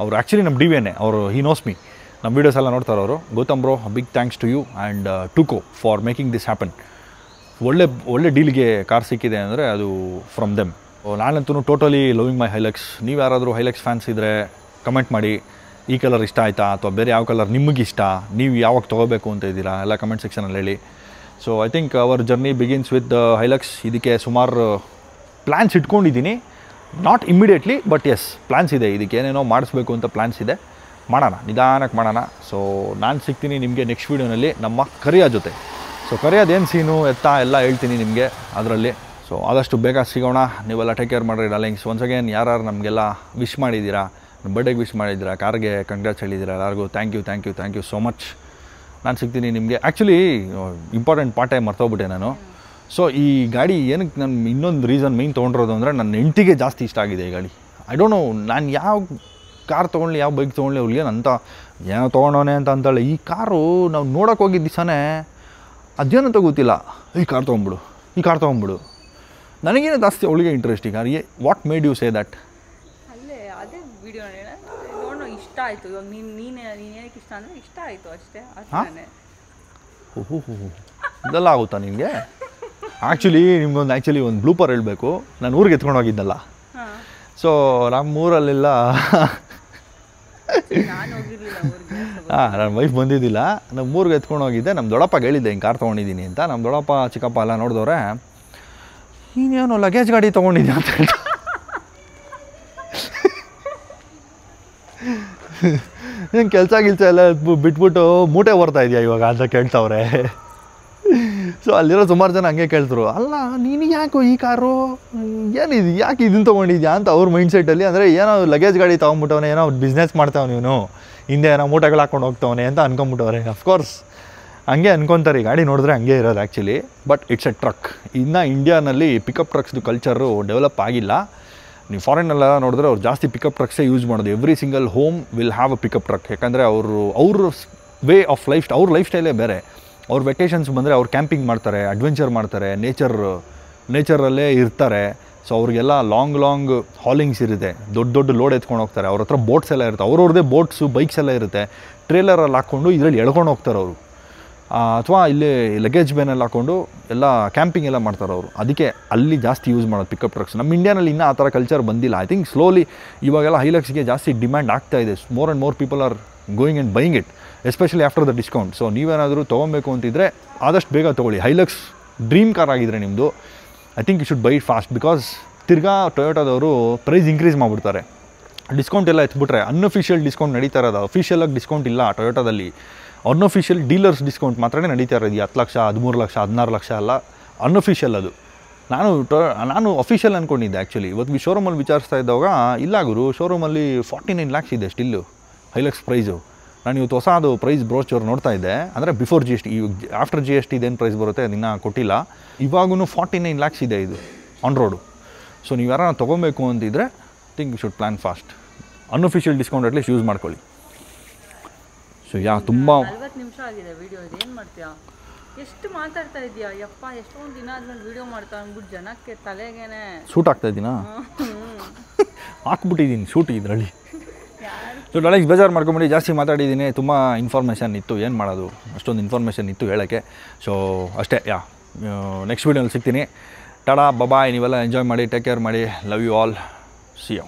ಅವರು ಆ್ಯಕ್ಚುಲಿ ನಮ್ಮ DVನೇ ಅವರು. ಹಿ ನೋಸ್ ಮೀ, ನಮ್ಮ ವೀಡಿಯೋಸ್ ಎಲ್ಲ ನೋಡ್ತಾರೆ ಅವರು. Gautam bro, big thanks to you and ಟೂಕೋ ಫಾರ್ ಮೇಕಿಂಗ್ ದಿಸ್ ಹ್ಯಾಪನ್. ಒಳ್ಳೆ ಡೀಲ್ಗೆ ಕಾರ್ ಸಿಕ್ಕಿದೆ ಅಂದರೆ ಅದು ಫ್ರಮ್ ದೆಮ್. ನಾನಂತೂ ಟೋಟಲಿ ಲವಿಂಗ್ ಮೈ ಹೈಲಕ್ಸ್. ನೀವು ಯಾರಾದರೂ ಹೈಲಕ್ಸ್ ಫ್ಯಾನ್ಸ್ ಇದ್ದರೆ ಕಮೆಂಟ್ ಮಾಡಿ. ಈ ಕಲರ್ ಇಷ್ಟ ಆಯಿತಾ ಅಥವಾ ಬೇರೆ ಯಾವ ಕಲರ್ ನಿಮಗಿಷ್ಟ, ನೀವು ಯಾವಾಗ ತೊಗೋಬೇಕು ಅಂತ ಇದ್ದೀರಾ ಎಲ್ಲ ಕಮೆಂಟ್ ಸೆಕ್ಷನಲ್ಲಿ ಹೇಳಿ. So I think our journey begins with Hilux. ಇದಕ್ಕೆ ಸುಮಾರು ಪ್ಲ್ಯಾನ್ಸ್ ಇಟ್ಕೊಂಡಿದ್ದೀನಿ. Not immediately, but yes plans ಇದೆ. ಇದಕ್ಕೆ ಏನೇನೋ ಮಾಡಿಸ್ಬೇಕು ಅಂತ ಪ್ಲ್ಯಾನ್ಸ್ ಇದೆ. ಮಾಡೋಣ, ನಿಧಾನಕ್ಕೆ ಮಾಡೋಣ. ಸೊ ನಾನು ಸಿಗ್ತೀನಿ ನಿಮಗೆ ನೆಕ್ಸ್ಟ್ ವೀಡಿಯೋನಲ್ಲಿ ನಮ್ಮ ಕರಿಯ ಜೊತೆ. ಸೊ ಕರಿಯೋದೇನು ಸೀನು ಎತ್ತ ಎಲ್ಲ ಹೇಳ್ತೀನಿ ನಿಮಗೆ ಅದರಲ್ಲಿ. ಸೊ ಆದಷ್ಟು ಬೇಗ ಸಿಗೋಣ. ನೀವೆಲ್ಲ ಟೇಕ್ ಕೇರ್ ಮಾಡಿರಿ ಡಾರ್ಲಿಂಗ್ಸ್. ಒನ್ಸ್ ಅಗೇನ್ ಯಾರು ನಮಗೆಲ್ಲ ವಿಶ್ ಮಾಡಿದ್ದೀರಾ, ನಮ್ಮ ಬರ್ಡೇಗೆ ವಿಶ್ ಮಾಡಿದ್ದೀರಾ, ಕಾರ್ಗೆ ಕಂಗ್ರಾಟ್ಸ್ ಹೇಳಿದ್ದೀರಾ ಎಲ್ಲರಿಗೂ ಥ್ಯಾಂಕ್ ಯು ಸೋ ಮಚ್. ನಾನು ಸಿಗ್ತೀನಿ ನಿಮಗೆ. ಆ್ಯಕ್ಚುಲಿ ಇಂಪಾರ್ಟೆಂಟ್ ಪಾರ್ಟೇ ಮರ್ತೋಗ್ಬಿಟ್ಟೆ ನಾನು. ಸೊ ಈ ಗಾಡಿ ಏನಕ್ಕೆ ನಾನು ಇನ್ನೊಂದು ರೀಸನ್ ಮೇಯ್ನ್ ತೊಗೊಂಡಿರೋದು ಅಂದರೆ ನನ್ನ ಹೆಂಡ್ತಿಗೆ ಜಾಸ್ತಿ ಇಷ್ಟ ಆಗಿದೆ ಈ ಗಾಡಿ. ಐ ಡೋಂಟ್ ನೋ ನಾನು ಯಾವ ಕಾರ್ ತೊಗೊಳ್ಳಿ ಯಾವ ಬೈಕ್ ತೊಗೊಳ್ಳಿ ಅವ್ರಿಗೆ ಅಂತ ಏನೋ ತೊಗೊಂಡವನೆ ಅಂತಾಳೆ. ಈ ಕಾರು ನಾವು ನೋಡೋಕೆ ಹೋಗಿದ್ದ ದಿವಸನೇ ಅದೇನಂತ ಗೊತ್ತಿಲ್ಲ, ಈ ಕಾರ್ ತೊಗೊಂಬಿಡು. ನನಗೇನು ಜಾಸ್ತಿ ಅವಳಿಗೆ ಇಂಟ್ರೆಸ್ಟ್ ಈ ಕಾರಿಗೆ. What made you say that? ಅಲ್ಲೇ ಅದೇ ವಿಡಿಯೋ ನೋಡೋ ಇಷ್ಟ ಆಯಿತು. ಇವಾಗ ನೀನೇನಕ್ಕೆ ಇಷ್ಟ ಅಂದರೆ ಇಷ್ಟ ಆಯಿತು ಅಷ್ಟೇ. ಓಹೋ ಇದೆಲ್ಲ ಆಗುತ್ತಾ ನಿನಗೆ? ಆ್ಯಕ್ಚುಲಿ ಒಂದು ಬ್ಲೂಪರ್ ಹೇಳಬೇಕು. ನಾನು ಊರಿಗೆ ಎತ್ಕೊಂಡು ಹೋಗಿದ್ದಲ್ಲ. ಸೊ ನಮ್ಮೂರಲ್ಲೆಲ್ಲ ನನ್ನ ವೈಫ್ ಬಂದಿದ್ದಿಲ್ಲ. ನಮ್ಮೂರಿಗೆ ಎತ್ಕೊಂಡು ಹೋಗಿದ್ದೆ. ನಮ್ಮ ದೊಡ್ಡಪ್ಪಗೆ ಹೇಳಿದ್ದೆ ಹಿಂಗೆ ಕಾರ್ ತೊಗೊಂಡಿದ್ದೀನಿ ಅಂತ. ನಮ್ಮ ದೊಡ್ಡಪ್ಪ ಚಿಕ್ಕಪ್ಪ ಎಲ್ಲ ನೋಡಿದವ್ರೆ, ನೀನೇನು ಲಗೇಜ್ ಗಾಡಿ ತೊಗೊಂಡಿದ್ಯಾ ಅಂತ ಹೇಳ್ತಾ ನೀನು ಕೆಲಸ ಎಲ್ಲ ಬಿಟ್ಬಿಟ್ಟು ಮೂಟೆ ಬರ್ತಾ ಇದೆಯಾ ಇವಾಗ ಅಂತ ಕೇಳ್ತಾವ್ರೆ. ಸೊ ಅಲ್ಲಿರೋ ಸುಮಾರು ಜನ ಹಂಗೆ ಕೇಳ್ತರು, ಅಲ್ಲ ನೀನು ಯಾಕೋ ಈ ಕಾರು ಏನಿದು ಯಾಕೆ ಇದನ್ನು ತೊಗೊಂಡಿದ್ಯಾ ಅಂತ ಅವ್ರ ಮೈಂಡ್ಸೆಟ್ಟಲ್ಲಿ. ಅಂದರೆ ಏನೋ ಲಗೇಜ್ ಗಾಡಿ ತೊಗೊಂಬಿಟ್ಟವನೆ, ಏನೋ ಬಿಸ್ನೆಸ್ ಮಾಡ್ತಾವೆ ಇವನು, ಹಿಂದೆ ಏನೋ ಮೂಟೆಗಳು ಹಾಕ್ಕೊಂಡು ಹೋಗ್ತಾವನೆ ಅಂತ ಅನ್ಕೊಂಬಿಟ್ಟವ್ರೆ. ಅಫ್ಕೋರ್ಸ್ ಹಂಗೆ ಅನ್ಕೊತಾರೆ, ಈ ಗಾಡಿ ನೋಡಿದ್ರೆ ಹಂಗೆ ಇರೋದು actually. But it's A truck. ಇನ್ನು ಇಂಡಿಯಾನಲ್ಲಿ ಪಿಕಪ್ ಟ್ರಕ್ಸ್ದು ಕಲ್ಚರು ಡೆವಲಪ್ ಆಗಿಲ್ಲ. ನೀವು ಫಾರಿನಲ್ಲೆಲ್ಲ ನೋಡಿದ್ರೆ ಅವ್ರು ಜಾಸ್ತಿ ಪಿಕಪ್ ಟ್ರಕ್ಸೇ ಯೂಸ್ ಮಾಡೋದು. Every single home will have a pickup truck. ಯಾಕಂದರೆ ಅವ್ರ ವೇ ಆಫ್ ಅವ್ರ ಲೈಫ್ ಸ್ಟೈಲೇ ಬೇರೆ. ಅವ್ರು ವೆಕೇಷನ್ಸ್ ಬಂದರೆ ಅವ್ರು ಕ್ಯಾಂಪಿಂಗ್ ಮಾಡ್ತಾರೆ, ಅಡ್ವೆಂಚರ್ ಮಾಡ್ತಾರೆ, ನೇಚರಲ್ಲೇ ಇರ್ತಾರೆ. ಸೊ ಅವ್ರಿಗೆಲ್ಲ ಲಾಂಗ್ ಹಾಲಿಂಗ್ಸ್ ಇರುತ್ತೆ, ದೊಡ್ಡ ಲೋಡ್ ಎತ್ಕೊಂಡು ಹೋಗ್ತಾರೆ. ಅವ್ರ ಹತ್ರ ಬೋಟ್ಸ್ ಎಲ್ಲ ಇರುತ್ತೆ, ಅವ್ರವ್ರದ್ದೇ ಬೋಟ್ಸು ಬೈಕ್ಸ್ ಎಲ್ಲ ಇರುತ್ತೆ. ಟ್ರೇಲರಲ್ಲಿ ಹಾಕ್ಕೊಂಡು ಇದರಲ್ಲಿ ಎಳ್ಕೊಂಡು ಹೋಗ್ತಾರೆ ಅವರು. ಅಥವಾ ಇಲ್ಲಿ ಲಗೇಜ್ ಬೇನಲ್ಲಿ ಹಾಕ್ಕೊಂಡು ಎಲ್ಲ ಕ್ಯಾಂಪಿಂಗ್ ಎಲ್ಲ ಮಾಡ್ತಾರೆ ಅವರು. ಅದಕ್ಕೆ ಅಲ್ಲಿ ಜಾಸ್ತಿ ಯೂಸ್ ಮಾಡೋದು ಪಿಕಪ್ ಟ್ರಕ್ಸ್. ನಮ್ಮ ಇಂಡಿಯಾನಲ್ಲಿ ಇನ್ನೂ ಆ ಥರ ಕಲ್ಚರ್ ಬಂದಿಲ್ಲ. ಐ ಥಿಂಕ್ ಸ್ಲೋಲಿ ಇವಾಗೆಲ್ಲ ಹೈಲಕ್ಸ್ಗೆ ಜಾಸ್ತಿ ಡಿಮ್ಯಾಂಡ್ ಆಗ್ತಾ ಇದೆ. More and more people are going and buying it, especially after the discount. So ನೀವೇನಾದರೂ ತೊಗೊಬೇಕು ಅಂತಿದ್ರೆ ಆದಷ್ಟು ಬೇಗ ತೊಗೊಳ್ಳಿ. ಹೈಲಕ್ಸ್ ಡ್ರೀಮ್ ಕಾರ್ ಆಗಿದ್ರೆ ನಿಮ್ಮದು, I think you should buy it fast. Because ತಿರ್ಗಾ ಟೊಯೋಟಾದವರು ಪ್ರೈಸ್ ಇನ್ಕ್ರೀಸ್ ಮಾಡಿಬಿಡ್ತಾರೆ. ಡಿಸ್ಕೌಂಟ್ ಎಲ್ಲ ಎತ್ಬಿಟ್ರೆ. ಅನ್ಅಫಿಷಿಯಲ್ ಡಿಸ್ಕೌಂಟ್ ನಡೀತಾ ಇರೋದು, ಅಫಿಷಿಯಲಾಗಿ ಡಿಸ್ಕೌಂಟ್ ಇಲ್ಲ ಟೊಯೋಟಾದಲ್ಲಿ. ಅನ್ಅಫಿಷಿಯಲ್ ಡೀಲರ್ಸ್ ಡಿಸ್ಕೌಂಟ್ ಮಾತ್ರನೇ ನಡೀತಾ ಇರೋದು. 10 ಲಕ್ಷ 13 ಲಕ್ಷ 16 ಲಕ್ಷ ಅಲ್ಲ, ಅನ್ಅಫಿಷಿಯಲ್ ಅದು. ನಾನು ಅಫಿಷಿಯಲ್ ಅಂದ್ಕೊಂಡಿದ್ದೆ ಆ್ಯಕ್ಚುಲಿ. ಇವತ್ತು ಶೋರೂಮಲ್ಲಿ ವಿಚಾರಿಸ್ತಾ ಇದ್ದಾಗ ಇಲ್ಲ ಗುರು, ಶೋರೂಮಲ್ಲಿ 49 ಲ್ಯಾಕ್ಸ್ ಇದೆ ಸ್ಟಿಲ್ಲು ಹೈಲಕ್ಸ್ ಪ್ರೈಸು. ನಾನು ಇವತ್ತು ಹೊಸ ಅದು ಪ್ರೈಸ್ ಬ್ರೋಚರ್ ನೋಡ್ತಾ ಇದ್ದೆ. ಅಂದರೆ ಬಿಫೋರ್ GST. ಆಫ್ಟರ್ GST ಇದೇನು ಪ್ರೈಸ್ ಬರುತ್ತೆ ಅದನ್ನು ಕೊಟ್ಟಿಲ್ಲ. ಇವಾಗೂ 49 ಲ್ಯಾಕ್ಸ್ ಇದೆ ಇದು ಆನ್ ರೋಡು. ಸೊ ನೀವು ಯಾರು ತೊಗೊಬೇಕು ಅಂತಿದ್ರೆ think you should plan fast. Unofficial discount at least use ಮಾಡ್ಕೊಳ್ಳಿ. ಸೊ ತುಂಬ 40 ನಿಮಿಷ ಆಗಿದೆ ವಿಡಿಯೋ. ಇದೇನು ಮಾಡ್ತೀಯಾ, ಎಷ್ಟು ಮಾತಾಡ್ತಾ ಇದೆಯಾ ಯಪ್ಪ, ಎಷ್ಟೊಂದು ದಿನ ಆದ್ಮೇಲೆ ವಿಡಿಯೋ ಮಾಡ್ತಾ ಅಂದ್ಬಿಟ್ಟು ಜನಕ್ಕೆ ತಲೆಗೇನೆ ಸೂಟ್ ಆಗ್ತಾ ಇದ್ದೀನಾ? ಹಾಕ್ಬಿಟ್ಟಿದ್ದೀನಿ ಸೂಟ್ ಇದರಲ್ಲಿ. ಸೊ ಡಾರ್ಲಿಂಗ್ಸ್ ಬೇಜಾರು ಮಾಡ್ಕೊಂಬಿಡಿ, ಜಾಸ್ತಿ ಮಾತಾಡಿದ್ದೀನಿ. ತುಂಬ ಇನ್ಫಾರ್ಮೇಷನ್ ಇತ್ತು, ಏನು ಮಾಡೋದು, ಅಷ್ಟೊಂದು ಇನ್ಫಾರ್ಮೇಷನ್ ಇತ್ತು ಹೇಳೋಕ್ಕೆ. ಸೊ ಅಷ್ಟೇ. ನೆಕ್ಸ್ಟ್ ವೀಡಿಯೋನಲ್ಲಿ ಸಿಗ್ತೀನಿ. ಟಾಡಾ ಬಾಯ್. ನೀವೆಲ್ಲ ಎಂಜಾಯ್ ಮಾಡಿ, ಟೇಕ್ ಕೇರ್ ಮಾಡಿ. Love you all. See you.